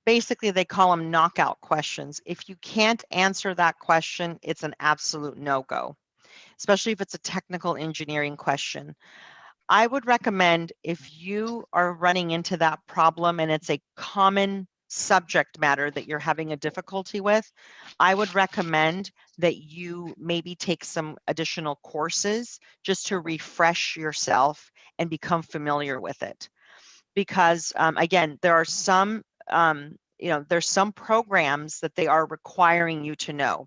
basically they call them knockout questions. If you can't answer that question, it's an absolute no-go, especially if it's a technical engineering question. I would recommend, if you are running into that problem and it's a common subject matter that you're having a difficulty with, I would recommend that you maybe take some additional courses just to refresh yourself and become familiar with it. Because again, there are some there's some programs that they are requiring you to know,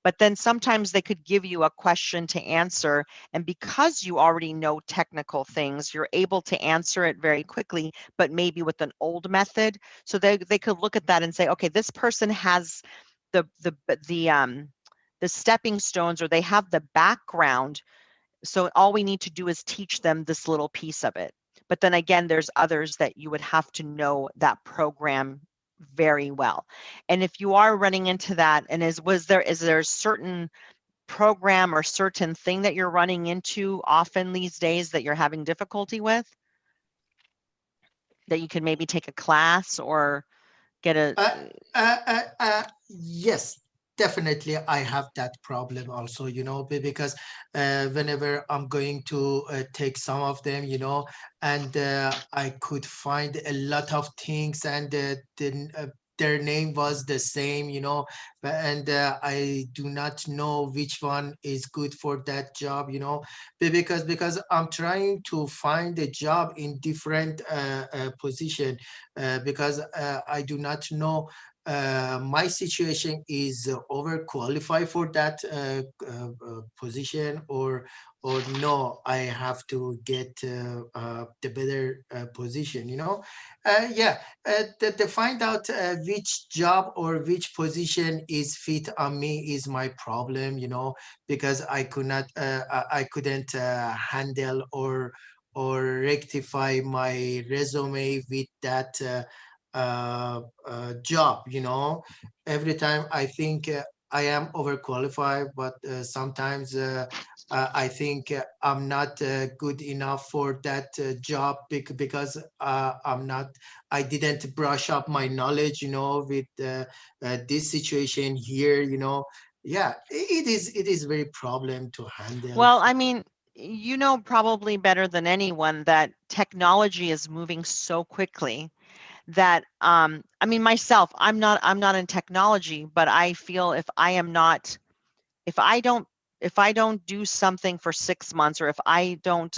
but then sometimes they could give you a question to answer, and because you already know technical things, you're able to answer it very quickly, but maybe with an old method. So they could look at that and say, okay, this person has the stepping stones, or they have the background, so all we need to do is teach them this little piece of it. But then again, there's others that you would have to know that program very well. And if you are running into that, and is there a certain program or certain thing that you're running into often these days that you're having difficulty with, that you can maybe take a class or get a Yes, definitely. I have that problem also, because whenever I'm going to take some of them, and I could find a lot of things, and their name was the same, and I do not know which one is good for that job, because I'm trying to find a job in different position, because I do not know my situation is overqualified for that position, or no, I have to get the better position, yeah. To find out which job or which position is fit on me is my problem, because I couldn't handle or rectify my resume with that job. Every time I think I am overqualified, but sometimes I think I'm not good enough for that job because I didn't brush up my knowledge, with this situation here, yeah, it is very problem to handle. Well, I mean, you know probably better than anyone that technology is moving so quickly that I mean myself, I'm not in technology, but I feel if I don't if I don't do something for 6 months, or if I don't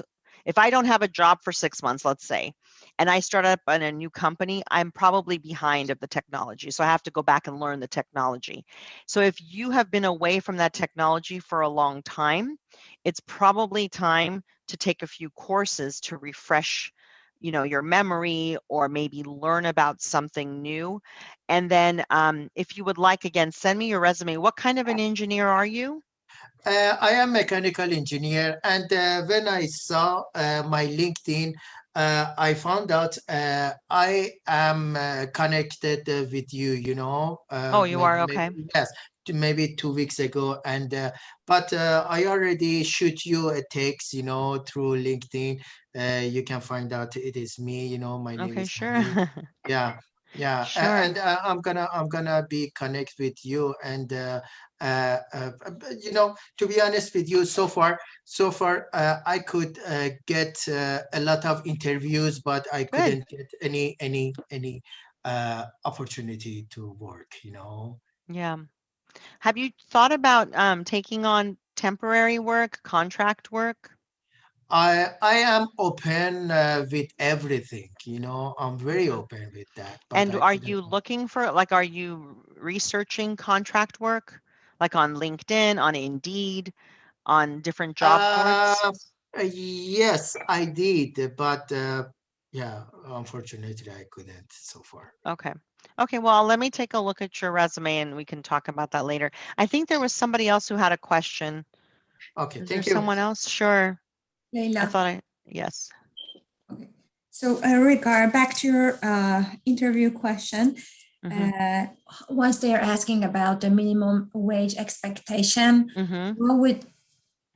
have a job for 6 months, let's say, and I start up in a new company, I'm probably behind of the technology. So I have to go back and learn the technology. So if you have been away from that technology for a long time, it's probably time to take a few courses to refresh your memory, or maybe learn about something new. And then if you would like, again, send me your resume. What kind of an engineer are you? I am mechanical engineer, and when I saw my LinkedIn, I found out I am connected with you. Oh, you Maybe, are? maybe Okay. yes, maybe 2 weeks ago, and but I already shoot you a text, through LinkedIn. You can find out it is me. My name Okay, is sure. Hamid. Yeah, yeah, Sure. and I'm gonna be connect with you, and to be honest with you, so far I could get a lot of interviews, but I Good. couldn't get any opportunity to work. Yeah. Have you thought about taking on temporary work, contract work? I am open with everything. I'm very Hmm. open with that, but And I are couldn't. you looking for, like, are you researching contract work, like on LinkedIn, on Indeed, on different job boards? uh, yes, I did, but yeah, unfortunately I couldn't so far. Okay. Okay, well, let me take a look at your resume and we can talk about that later. I think there was somebody else who had a question. Okay, Is there thank you. someone else? Sure. Leila. Yes. Okay. So, back to your interview question. Mm-hmm. Once they are asking about the minimum wage expectation, Mm-hmm. what would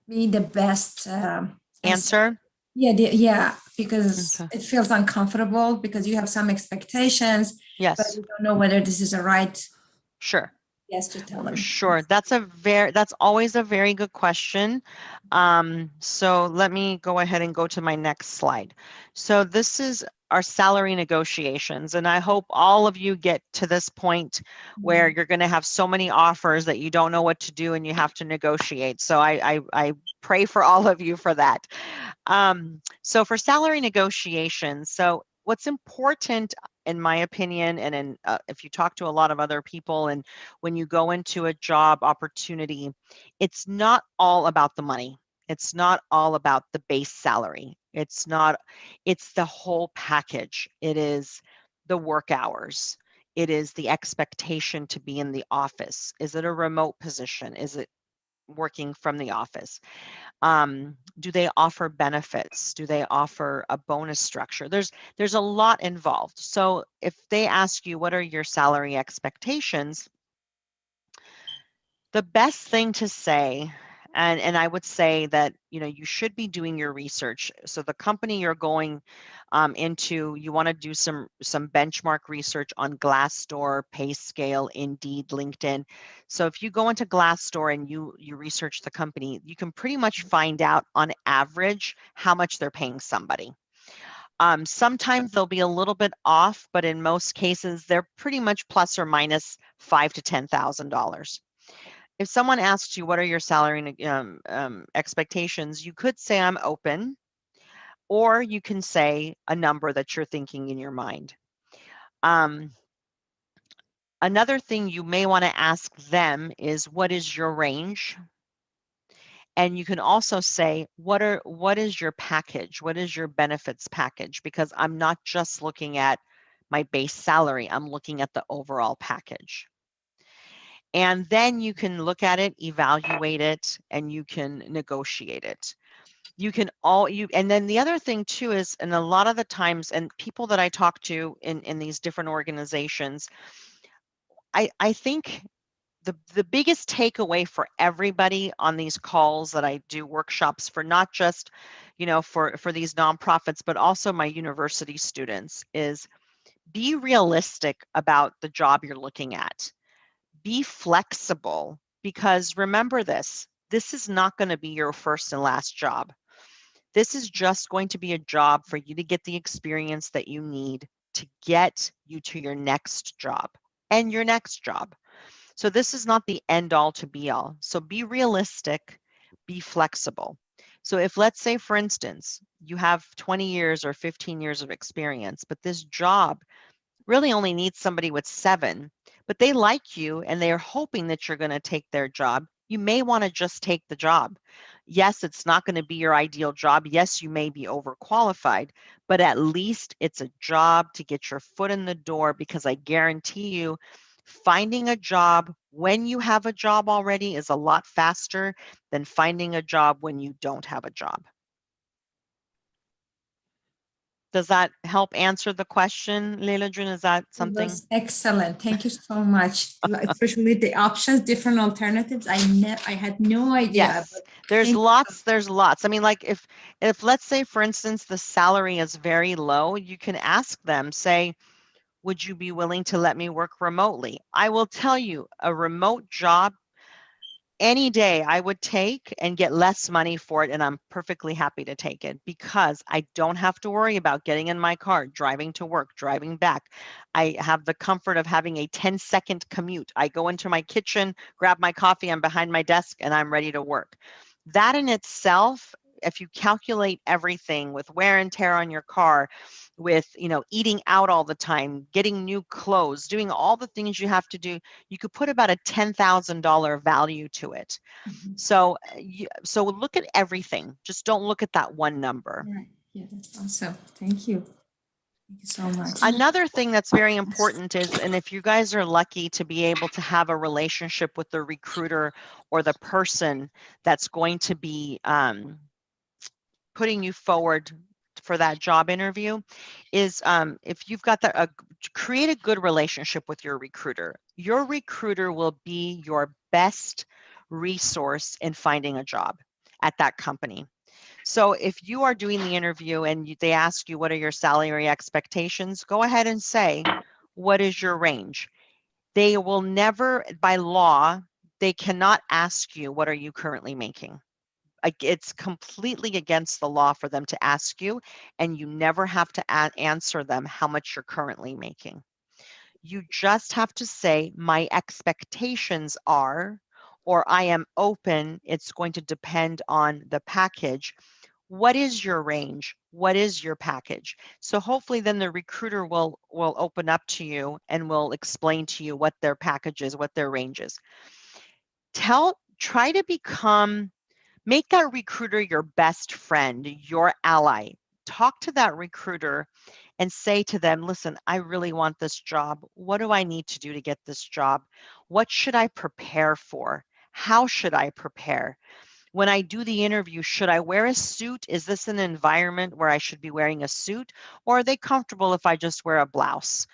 be the best answer? Answer? Yeah, because Okay. it feels uncomfortable because you have some expectations, but Yes. you don't know whether this is a right Sure. yes to tell them. Sure. That's always a very good question. So let me go ahead and go to my next slide. So this is our salary negotiations, and I hope all of you get to this point where you're going to have so many offers that you don't know what to do and you have to negotiate. So I pray for all of you for that. So for salary negotiations, so what's important, in my opinion, and if you talk to a lot of other people, and when you go into a job opportunity, it's not all about the money. It's not all about the base salary. It's the whole package. It is the work hours. It is the expectation to be in the office. Is it a remote position? Is it working from the office? Do they offer benefits? Do they offer a bonus structure? There's a lot involved. So if they ask you what are your salary expectations, the best thing to say, and I would say that you should be doing your research. So the company you're going into, you want to do some benchmark research on Glassdoor, PayScale, Indeed, LinkedIn. So if you go into Glassdoor and you research the company, you can pretty much find out on average how much they're paying somebody. Sometimes they'll be a little bit off, but in most cases they're pretty much plus or minus $5,000 to $10,000. If someone asks you what are your salary expectations, you could say I'm open, or you can say a number that you're thinking in your mind. Another thing you may want to ask them is, what is your range? And you can also say, what is your package? What is your benefits package? Because I'm not just looking at my base salary, I'm looking at the overall package. And then you can look at it, evaluate it, and you can negotiate it. You can and then the other thing too is, and a lot of the times, and people that I talk to in these different organizations, I think the biggest takeaway for everybody on these calls that I do workshops for, not just, for these nonprofits, but also my university students, is be realistic about the job you're looking at. Be flexible, because remember this is not going to be your first and last job. This is just going to be a job for you to get the experience that you need to get you to your next job and your next job. So this is not the end all to be all. So be realistic, be flexible. So if, let's say, for instance, you have 20 years or 15 years of experience, but this job really only needs somebody with 7, but they like you and they're hoping that you're going to take their job, you may want to just take the job. Yes, it's not going to be your ideal job. Yes, you may be overqualified, but at least it's a job to get your foot in the door, because I guarantee you, finding a job when you have a job already is a lot faster than finding a job when you don't have a job. Does that help answer the question, Leila June? Is that something? That's excellent. Thank you so much. Especially the options, different alternatives. I had no idea. Yes, there's lots. I mean, like if let's say, for instance, the salary is very low, you can ask them, say, would you be willing to let me work remotely? I will tell you, a remote job any day I would take and get less money for it, and I'm perfectly happy to take it, because I don't have to worry about getting in my car, driving to work, driving back. I have the comfort of having a 10-second commute. I go into my kitchen, grab my coffee, I'm behind my desk, and I'm ready to work. That in itself, if you calculate everything with wear and tear on your car, with eating out all the time, getting new clothes, doing all the things you have to do, you could put about a $10,000 value to it. So look at everything. Just don't look at that one number. Right. Yeah, that's awesome. Thank you. Thank you so much. Another thing that's very important is, and if you guys are lucky to be able to have a relationship with the recruiter or the person that's going to be putting you forward for that job interview, is if you've got create a good relationship with your recruiter. Your recruiter will be your best resource in finding a job at that company. So if you are doing the interview and they ask you, what are your salary expectations? Go ahead and say, what is your range? They will never, by law, they cannot ask you, what are you currently making? It's completely against the law for them to ask you, and you never have to answer them how much you're currently making. You just have to say, my expectations are, or I am open, it's going to depend on the package. What is your range? What is your package? So hopefully then the recruiter will open up to you and will explain to you what their package is, what their range is. Try to make that recruiter your best friend, your ally. Talk to that recruiter and say to them, listen, I really want this job. What do I need to do to get this job? What should I prepare for? How should I prepare? When I do the interview, should I wear a suit? Is this an environment where I should be wearing a suit? Or are they comfortable if I just wear a blouse?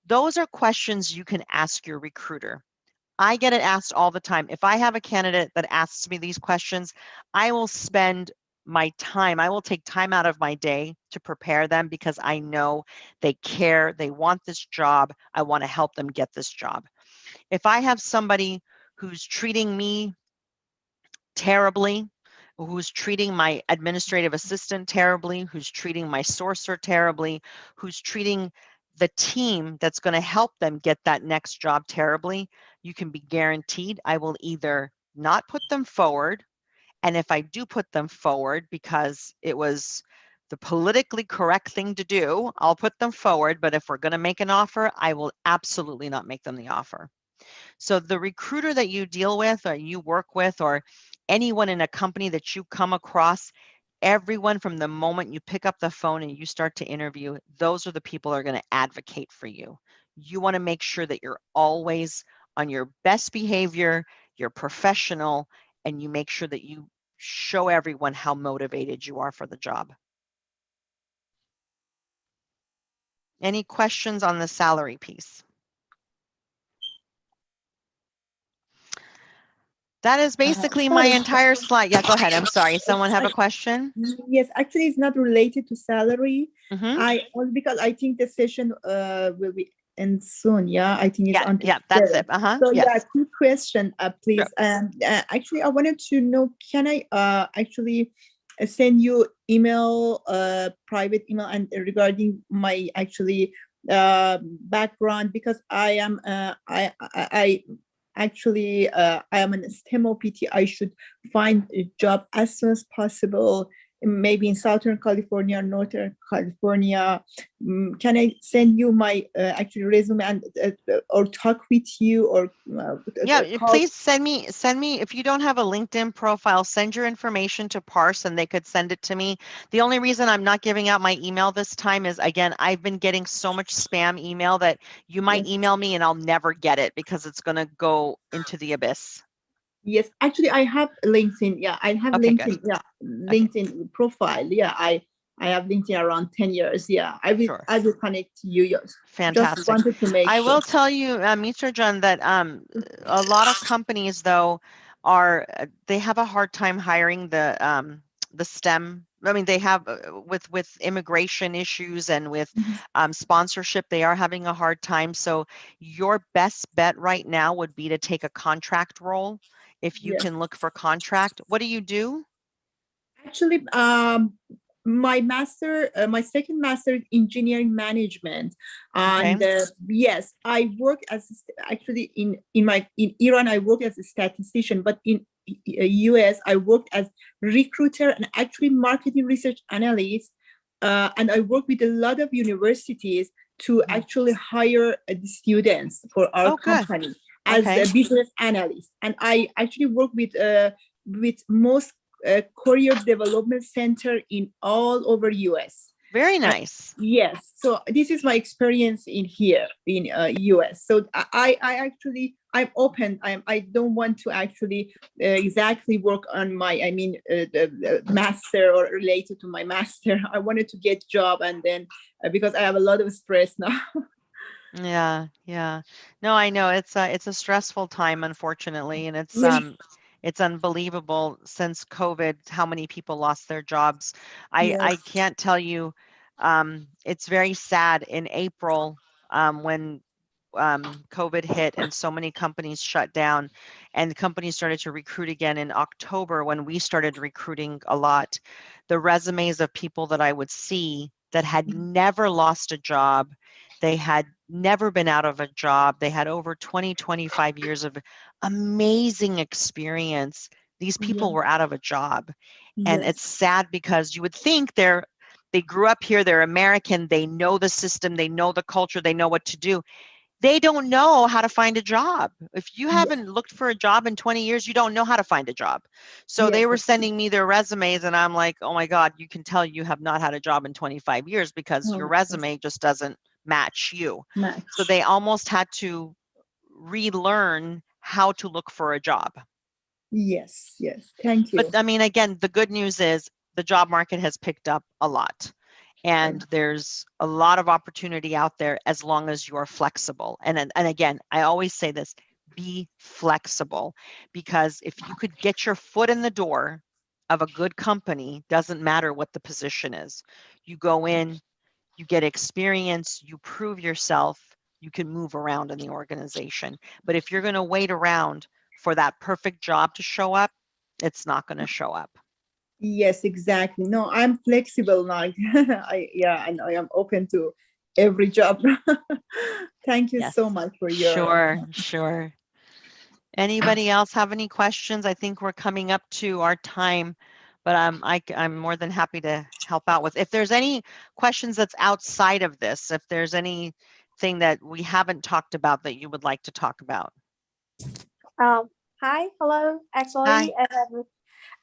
Those are questions you can ask your recruiter. I get it asked all the time. If I have a candidate that asks me these questions, I will spend my time. I will take time out of my day to prepare them, because I know they care. They want this job. I want to help them get this job. If I have somebody who's treating me terribly, who's treating my administrative assistant terribly, who's treating my sourcer terribly, who's treating the team that's going to help them get that next job terribly, you can be guaranteed I will either not put them forward, and if I do put them forward because it was the politically correct thing to do, I'll put them forward, but if we're going to make an offer, I will absolutely not make them the offer. So the recruiter that you deal with or you work with, or anyone in a company that you come across, everyone from the moment you pick up the phone and you start to interview, those are the people that are going to advocate for you. You want to make sure that you're always on your best behavior, you're professional, and you make sure that you show everyone how motivated you are for the job. Any questions on the salary piece? That is basically my Sorry. entire slide. Yeah, go ahead. I'm sorry. Someone have a question? Yes, actually, it's not related to salary. Mhm. Because I think the session will be end soon. Yeah, I think it's Yeah, on. yeah, that's it. So yeah, Yes. quick question, please. Sure. Actually, I wanted to know, can I actually send you email, private email, and regarding my actually background, because I am I actually I am an STEM OPT. I should find a job as soon as possible, maybe in Southern California or Northern California. Can I send you my actual resume and or talk with you, or Yeah, call? please send me if you don't have a LinkedIn profile, send your information to Parse and they could send it to me. The only reason I'm not giving out my email this time is, again, I've been getting so much spam email that you might Yes. email me and I'll never get it because it's going to go into the abyss. Yes, actually, I have LinkedIn. Yeah, I have Okay, LinkedIn. good. Yeah, LinkedIn profile. Yeah, I have LinkedIn around 10 years. Yeah, I will Sure. connect to you. Yes. Fantastic. Just wanted to make I sure. will tell you, Mr. John, that a lot of companies though they have a hard time hiring the STEM. I mean, they have with immigration issues and with sponsorship, they are having a hard time. So your best bet right now would be to take a contract role if you Yes. can look for contract. What do you do? Actually, my master, my second master in engineering management, and yes, I work as actually in Iran. I work as a statistician, but in US, I worked as recruiter and actually marketing research analyst, and I work with a lot of universities to actually hire the students for our company as a business analyst, and I actually work with most career development center in all over US. Very nice. Yes, so this is my experience in here in US. So I actually I'm open. I don't want to actually exactly work on my the master or related to my master. I wanted to get job, and then because I have a lot of stress now. Yeah. No, I know it's a stressful time, unfortunately, and it's unbelievable since COVID how many people lost their jobs. I can't tell you. It's very sad in April when COVID hit and so many companies shut down, and companies started to recruit again in October when we started recruiting a lot. The resumes of people that I would see that had never lost a job, they had never been out of a job, they had over 20, 25 years of amazing experience. These people were out of a job. And it's sad because you would think they grew up here, they're American, they know the system, they know the culture, they know what to do. They don't know how to find a job. If you haven't looked for a job in 20 years, you don't know how to find a job. So they were sending me their resumes and I'm like, oh my God, you can tell you have not had a job in 25 years because your resume just doesn't match you. So they almost had to relearn how to look for a job. Yes. Thank you. But I mean, again, the good news is the job market has picked up a lot. And there's a lot of opportunity out there as long as you're flexible. And again, I always say this, be flexible, because if you could get your foot in the door of a good company, doesn't matter what the position is. You go in, you get experience, you prove yourself, you can move around in the organization. But if you're going to wait around for that perfect job to show up, it's not going to show up. Yes, exactly. No, I'm flexible now. And I am open to every job. Thank you so much for your. Sure. Anybody else have any questions? I think we're coming up to our time, but I'm more than happy to help out with. If there's any questions that's outside of this, if there's anything that we haven't talked about that you would like to talk about. Hi, hello. Actually,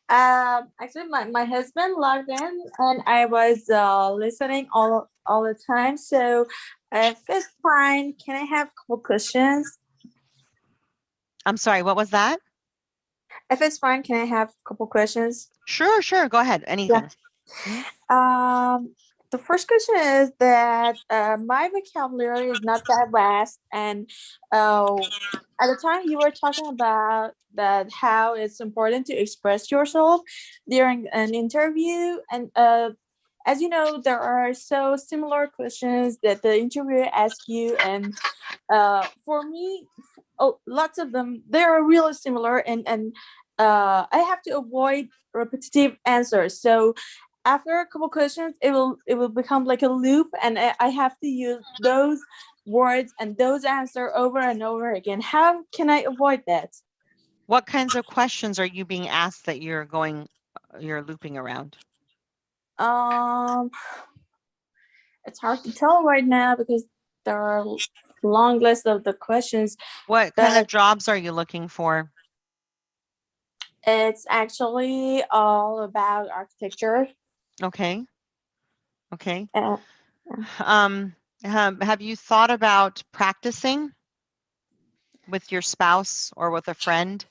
actually, my husband logged in, and I was listening all the time. So, if it's fine, can I have a couple questions? I'm sorry, what was that? If it's fine, can I have a couple questions? Sure. Go ahead. Anything. The first question is that my vocabulary is not that vast, and at the time you were talking about that how it's important to express yourself during an interview, and as you know, there are so similar questions that the interviewer asks you, and for me, lots of them they are really similar, and I have to avoid repetitive answers. So after a couple questions, it will become like a loop, and I have to use those words and those answer over and over again. How can I avoid that? What kinds of questions are you being asked that you're looping around? It's hard to tell right now because there are long list of the questions. What kind of jobs are you looking for? It's actually all about architecture. Okay. Uh, Have you thought about practicing with your spouse or with a friend?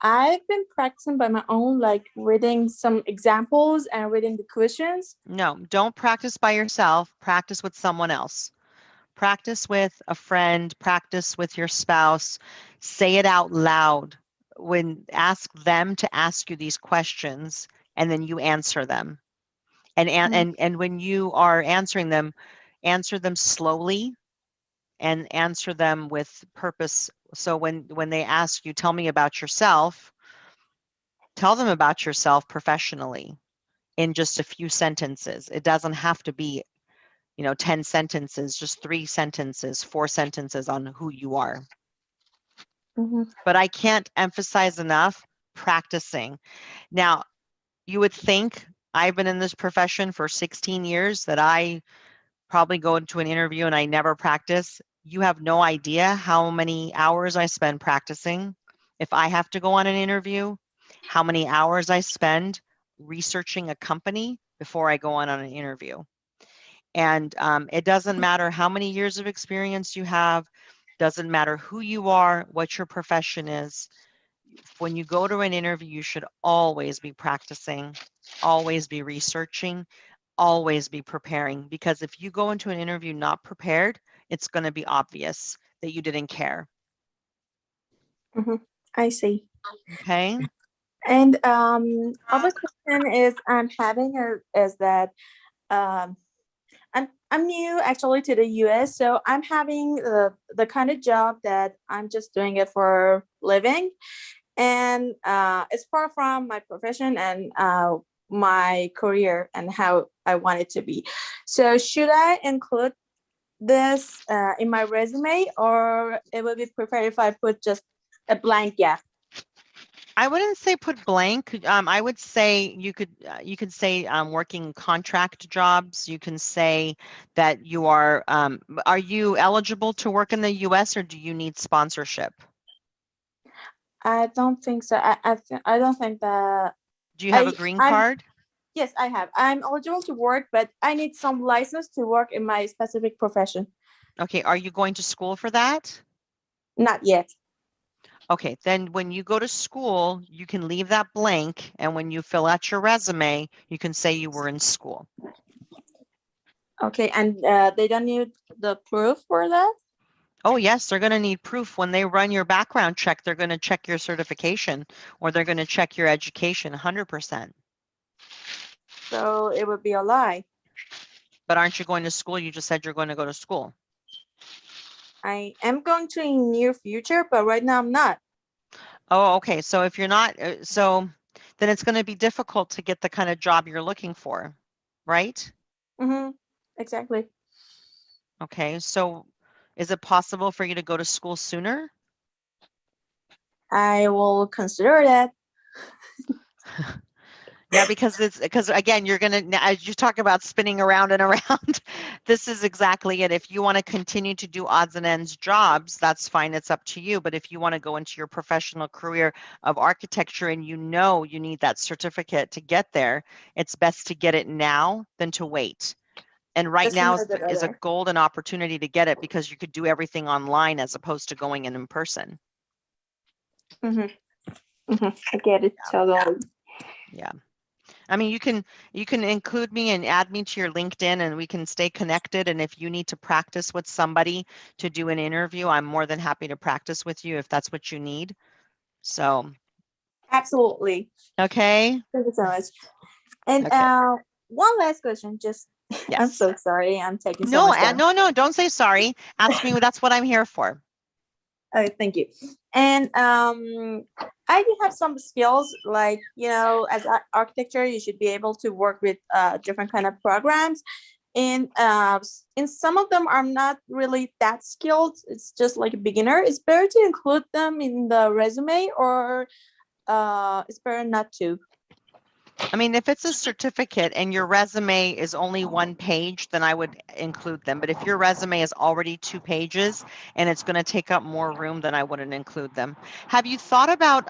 I've been practicing by my own, like reading some examples and reading the questions. No, don't practice by yourself. Practice with someone else. Practice with a friend, practice with your spouse. Say it out loud. Ask them to ask you these questions, and then you answer them. And when you are answering them, answer them slowly and answer them with purpose. So when they ask you, tell me about yourself, tell them about yourself professionally in just a few sentences. It doesn't have to be 10 sentences, just 3 sentences, 4 sentences on who you are. But I can't emphasize enough practicing. Now, you would think I've been in this profession for 16 years that I probably go into an interview and I never practice. You have no idea how many hours I spend practicing. If I have to go on an interview, how many hours I spend researching a company before I go on an interview. And it doesn't matter how many years of experience you have, doesn't matter who you are, what your profession is. When you go to an interview, you should always be practicing, always be researching, always be preparing, because if you go into an interview not prepared, it's going to be obvious that you didn't care. I see. Okay. And other question is I'm having is that I'm new actually to the US, so I'm having the kind of job that I'm just doing it for living, and it's far from my profession and my career and how I want it to be. So should I include this in my resume, or it would be preferred if I put just a blank gap? I wouldn't say put blank. I would say you could say working contract jobs. You can say that you are you eligible to work in the US, or do you need sponsorship? I don't think so. I don't think that. Do you have a green card? Yes, I have. I'm eligible to work, but I need some license to work in my specific profession. Okay, are you going to school for that? Not yet. Okay, then when you go to school, you can leave that blank, and when you fill out your resume, you can say you were in school. Okay, and they don't need the proof for that? Oh, yes, they're going to need proof. When they run your background check, they're going to check your certification, or they're going to check your education 100%. So it would be a lie. But aren't you going to school? You just said you're going to go to school. I am going to in near future, but right now I'm not. Oh, okay. So if you're not, then it's going to be difficult to get the kind of job you're looking for, right? Exactly. Okay. So is it possible for you to go to school sooner? I will consider that. Yeah, because again, you're going to, as you talk about spinning around and around, this is exactly it. If you want to continue to do odds and ends jobs, that's fine. It's up to you. But if you want to go into your professional career of architecture and you know you need that certificate to get there, it's best to get it now than to wait. And right now is a golden opportunity to get it because you could do everything online as opposed to going in person. I get it totally. Yeah. I mean, you can include me and add me to your LinkedIn, and we can stay connected. And if you need to practice with somebody to do an interview, I'm more than happy to practice with you if that's what you need. So, Absolutely. okay. Thank you so much. And Okay. one last question. Just, I'm Yes. so sorry. I'm taking so No, much time. no, don't say sorry. Ask me. That's what I'm here for. Oh, thank you. And I do have some skills, like, as an architecture, you should be able to work with different kind of programs. And in some of them, I'm not really that skilled. It's just like a beginner. It's better to include them in the resume, or it's better not to. I mean, if it's a certificate and your resume is only 1 page, then I would include them. But if your resume is already 2 pages and it's going to take up more room, then I wouldn't include them. Have you thought about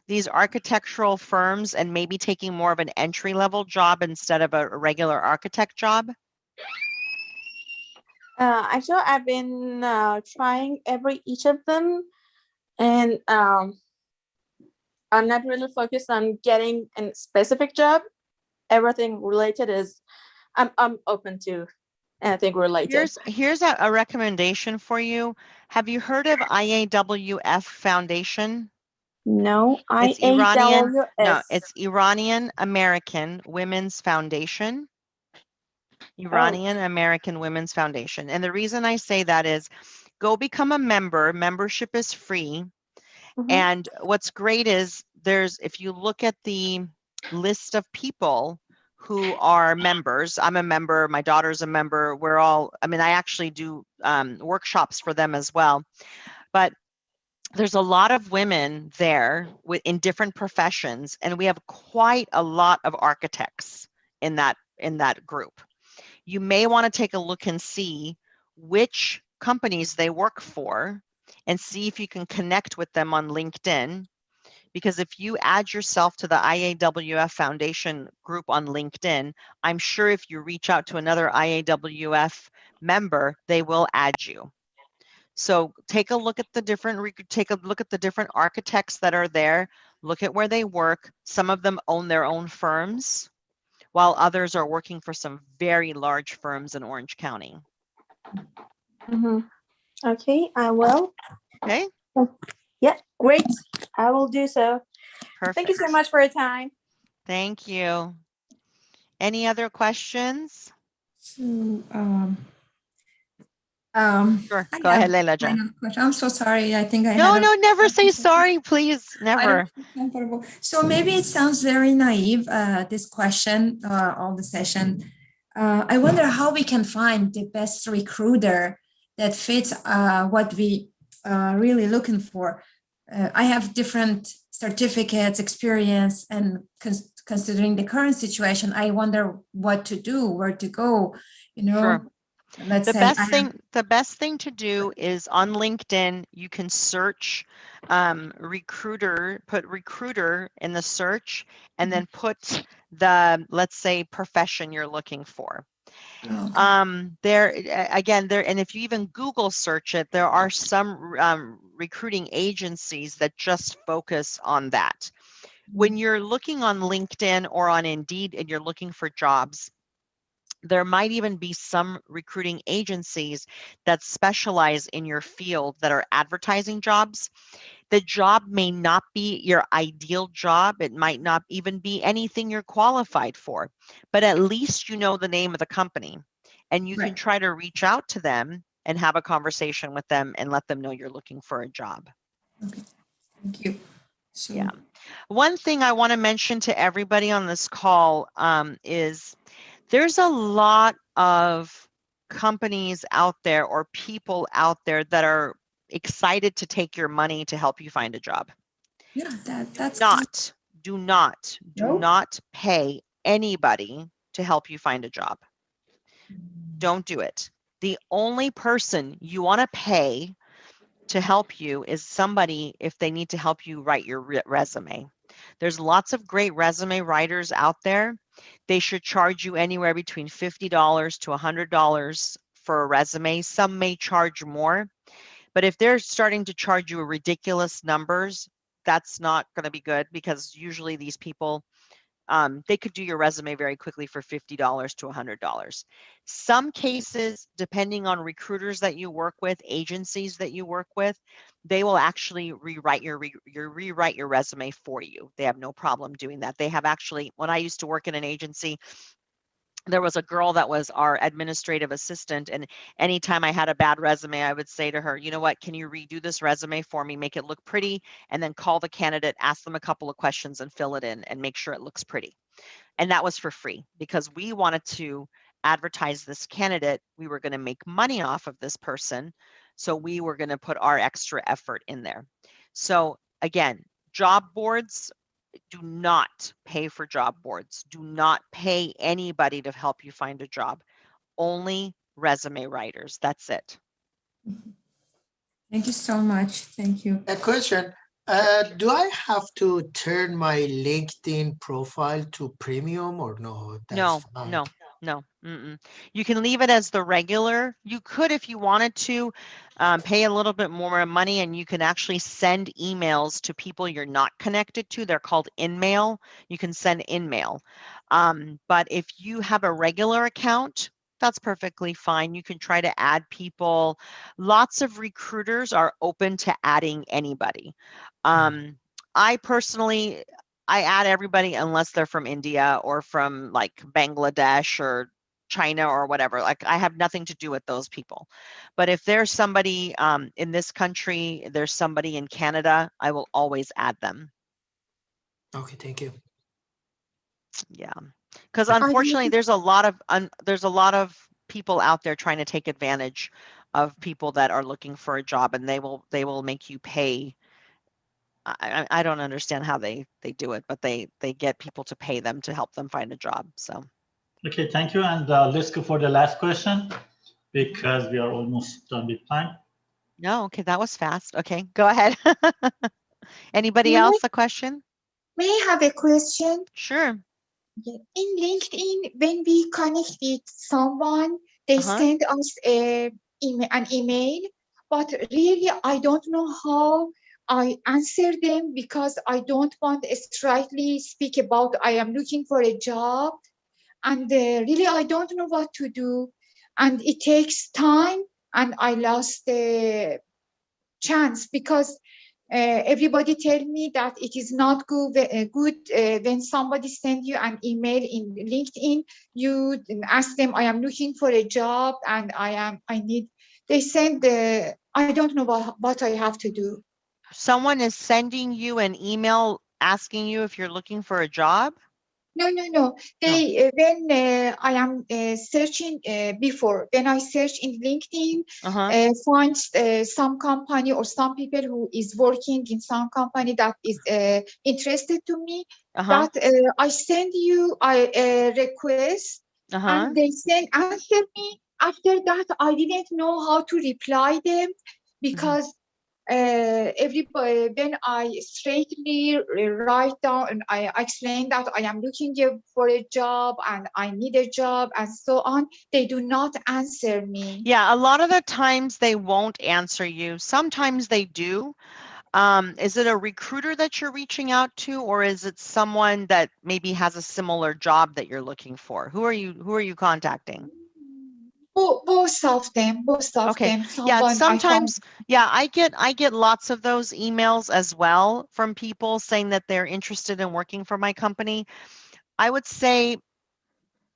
these architectural firms and maybe taking more of an entry-level job instead of a regular architect job? Actually, I've been trying each of them, and I'm not really focused on getting a specific job. Everything related is, I'm open to anything related. Here's a recommendation for you. Have you heard of IAWF Foundation? No, It's Iranian. IAWS. No, it's Iranian American Women's Foundation. Iranian American Women's Foundation. And the reason I say that is go become a member. Membership is free. And what's great is if you look at the list of people who are members, I'm a member, my daughter's a member, I actually do workshops for them as well. But there's a lot of women there in different professions, and we have quite a lot of architects in that group. You may want to take a look and see which companies they work for and see if you can connect with them on LinkedIn. Because if you add yourself to the IAWF Foundation group on LinkedIn, I'm sure if you reach out to another IAWF member, they will add you. So take a look at the different architects that are there. Look at where they work. Some of them own their own firms, while others are working for some very large firms in Orange County. Okay, I will. Okay. Yeah, great. I will do so. Perfect. Thank you so much for your time. Thank you. Any other questions? So, Sure. Go ahead, Leila. I'm so sorry. I think I No, had never say sorry, please. I Never. don't feel comfortable. So maybe it sounds very naive, this question, all the session. I wonder how we can find the best recruiter that fits what we really looking for. I have different certificates, experience, and considering the current situation, I wonder what to do, where to go, Sure. Let's say the best thing to do is on LinkedIn, you can search recruiter, put recruiter in the search, and then put the, let's say, profession you're looking for. And if you even Google search it, there are some recruiting agencies that just focus on that. When you're looking on LinkedIn or on Indeed and you're looking for jobs, there might even be some recruiting agencies that specialize in your field that are advertising jobs. The job may not be your ideal job. It might not even be anything you're qualified for, but at least you know the name of the company and you can try to reach out to them and have a conversation with them and let them know you're looking for a job. Okay, thank you. So, yeah. One thing I want to mention to everybody on this call is there's a lot of companies out there or people out there that are excited to take your money to help you find a job. Yeah, that's do not pay anybody to help you find a job. Don't do it. The only person you want to pay to help you is somebody if they need to help you write your resume. There's lots of great resume writers out there. They should charge you anywhere between $50 to $100 for a resume. Some may charge more, but if they're starting to charge you ridiculous numbers, that's not going to be good, because usually these people, they could do your resume very quickly for $50 to $100. Some cases, depending on recruiters that you work with, agencies that you work with, they will actually rewrite your resume for you. They have no problem doing that. They have actually, when I used to work in an agency, there was a girl that was our administrative assistant, and anytime I had a bad resume, I would say to her, you know what, can you redo this resume for me, make it look pretty, and then call the candidate, ask them a couple of questions and fill it in and make sure it looks pretty. And that was for free, because we wanted to advertise this candidate. We were going to make money off of this person, so we were going to put our extra effort in there. So again, job boards, do not pay for job boards. Do not pay anybody to help you find a job. Only resume writers. That's it. Thank you so much. Thank you. A question. Do I have to turn my LinkedIn profile to premium or no? No, That's fine. no, no. Mm-mm. You can leave it as the regular. You could, if you wanted to, pay a little bit more money, and you can actually send emails to people you're not connected to. They're called in-mail. You can send in-mail. But if you have a regular account, that's perfectly fine. You can try to add people. Lots of recruiters are open to adding anybody. I personally, I add everybody unless they're from India or from like Bangladesh or China or whatever. Like, I have nothing to do with those people. But if there's somebody in this country, there's somebody in Canada, I will always add them. Okay, thank you. Yeah, because I unfortunately, there's a lot of people out there trying to take advantage of people that are looking for a job, and they will make you pay. I don't understand how they do it, but they get people to pay them to help them find a job. So Okay, thank you. And let's go for the last question, because we are almost done with time. no, okay, that was fast. Okay, go ahead. Anybody May I- else a question? may I have a question? Sure. In LinkedIn, when we connect with someone, they Uh-huh. send us an email, but really I don't know how I answer them, because I don't want to straightly speak about I am looking for a job, and really I don't know what to do, and it takes time, and I lost the chance, because everybody tell me that it is not good when somebody send you an email in LinkedIn, you ask them I am looking for a job and I need, they send I don't know what I have to do. Someone is sending you an email asking you if you're looking for a job? No. They when I am searching before, when I search in LinkedIn, Uh-huh. find some company or some people who is working in some company that is interested to me, Uh-huh. that I send you a request, Uh-huh. and they send answer me. After that, I didn't know how to reply them, because everybody, when I straightly write down and I explain that I am looking for a job and I need a job and so on, they do not answer me. Yeah, a lot of the times they won't answer you. Sometimes they do. Is it a recruiter that you're reaching out to, or is it someone that maybe has a similar job that you're looking for? Who are you contacting? Both of them, Okay. Yeah, someone I found. sometimes, yeah, I get lots of those emails as well from people saying that they're interested in working for my company. I would say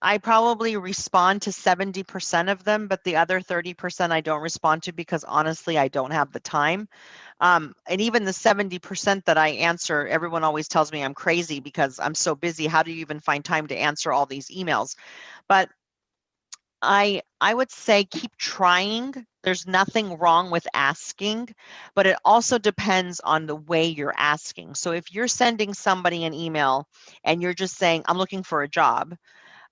I probably respond to 70% of them, but the other 30% I don't respond to, because honestly, I don't have the time. And even the 70% that I answer, everyone always tells me I'm crazy because I'm so busy. How do you even find time to answer all these emails? But I would say keep trying. There's nothing wrong with asking, but it also depends on the way you're asking. So if you're sending somebody an email and you're just saying, I'm looking for a job,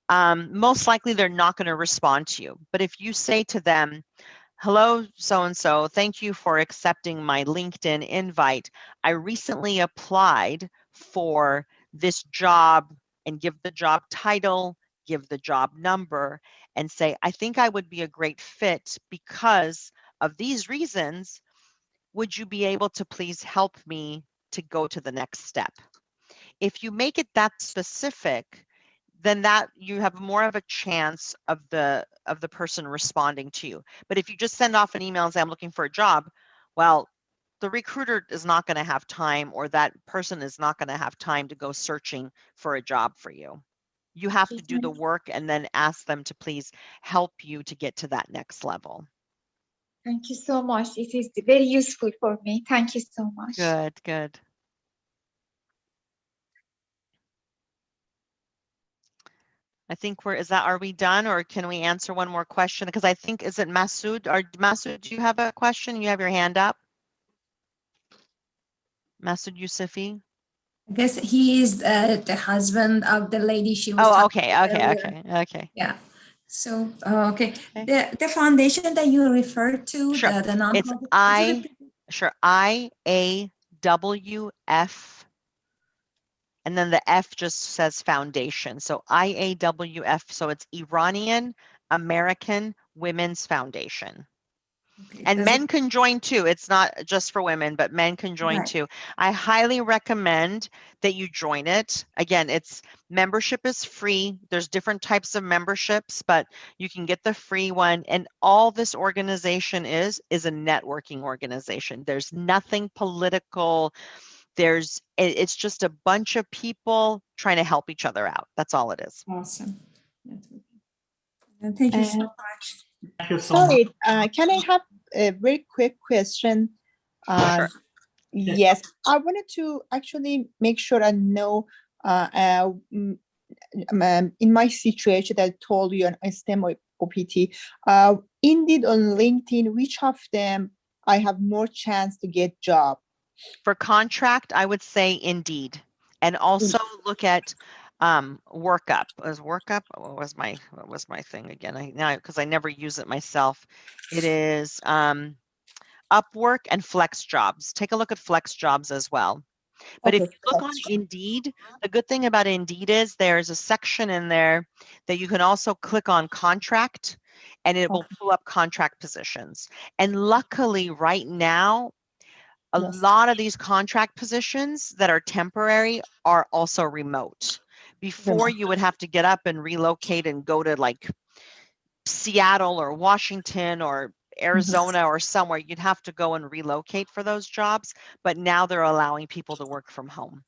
most likely they're not going to respond to you. But if you say to them, hello, so-and-so, thank you for accepting my LinkedIn invite. I recently applied for this job, and give the job title, give the job number, and say, I think I would be a great fit because of these reasons. Would you be able to please help me to go to the next step. If you make it that specific, then that you have more of a chance of the person responding to you. But if you just send off an email and say, I'm looking for a job, well, the recruiter is not going to have time, or that person is not going to have time to go searching for a job for you. You have to do the work and then ask them to please help you to get to that next level. Thank you so much. It is very useful for me. Thank you so much. Good, good. I think are we done, or can we answer one more question? Because I think, is it Masood? Masood, do you have a question? You have your hand up. Masood Yousufi? I guess he is the husband of the lady she was talking about earlier. Yeah. So, okay. The foundation that you referred to, sure. the nonprofit. Sure. IAWF. And then the F just says foundation. So IAWF. So it's Iranian American Women's Foundation. Okay, and men can join too. It's not just for women, but men can join too. I highly recommend that you join it. Again, membership is free. There's different types of memberships, but you can get the free one. And all this organization is a networking organization. There's nothing political. It's just a bunch of people trying to help each other out. That's all it is. Awesome. Thank you so much. Thank you so Sorry, much. can I have a very quick question? Sure. Yes, I wanted to actually make sure I know in my situation that I told you on STEM OPT, Indeed on LinkedIn, which of them I have more chance to get job? For contract, I would say Indeed, and also look at Workup. What was my thing again? Because I never use it myself. It is Upwork and Flex Jobs. Take a look at Flex Jobs as well. But if you look on Indeed, the good thing about Indeed is there's a section in there that you can also click on contract, and it will pull up contract positions. And luckily, right now, a lot of these contract positions that are temporary are also remote. Before, you would have to get up and relocate and go to like Seattle or Washington or Arizona or somewhere. You'd have to go and relocate for those jobs, but now they're allowing people to work from home.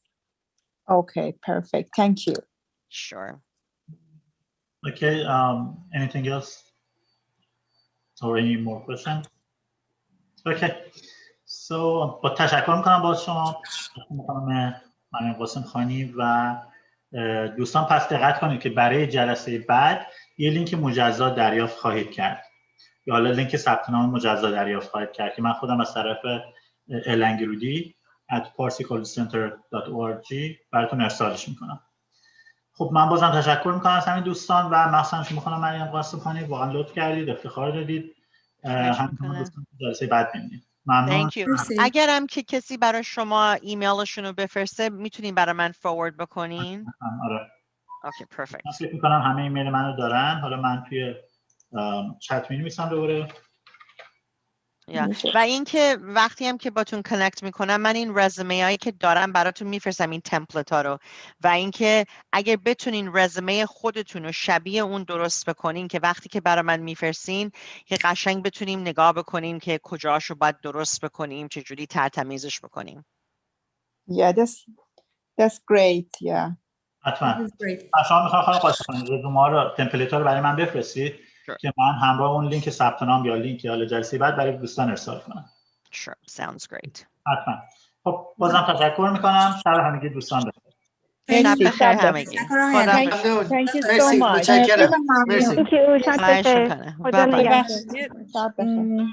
Okay, perfect. Thank you. Sure. Okay, anything else? Or any more questions? Okay. So با تشکر میکنم باز شما خانم مریم قاسمخانی و دوستان پس دقت کنید که برای جلسه بعد یه لینک مجزا دریافت خواهید کرد یا حالا لینک ثبت نام مجزا دریافت خواهید کرد که من خودم از طرف النگرودی @parsicollecenter.org براتون ارسالش میکنم. خب من بازم تشکر میکنم از همین دوستان و مخصوصا شما خانم مریم قاسمخانی، واقعا لطف کردید، افتخار دادید. همین دوستان جلسه بعد ببینید. ممنون. Thank you. اگرم که کسی برای شما ایمیلشون رو بفرسته میتونین برای من فورورد بکنین؟ آره. Okay, perfect. من فکر میکنم همه ایمیل منو دارن. حالا من توی چت می‌نویسم دوباره. و اینکه وقتی هم که باتون کانکت میکنم من این رزومه هایی که دارم براتون میفرستم، این تمپلت ها رو، و اینکه اگر بتونین رزومه خودتون رو شبیه اون درست بکنین که وقتی که برای من میفرستین که قشنگ بتونیم نگاه بکنیم که کجاشو باید درست بکنیم، چجوری ترتمیزش بکنیم. Yeah, that's great. Yeah. حتما. شما میخوام خانم قاسمخانی رزومه ها رو، تمپلیت ها رو برای من بفرستید که من همراه اون لینک ثبت نام یا لینک حالا جلسه بعد برای دوستان ارسال کنم. Sure, sounds great. حتما. خب بازم تشکر میکنم. شب همگی دوستان بخیر. شب بخیر همگی. خدا Thank you so مرسی. much. متشکرم. مرسی. خواهش میکنم. خدا نگهدار. Bye bye. شب بخیر.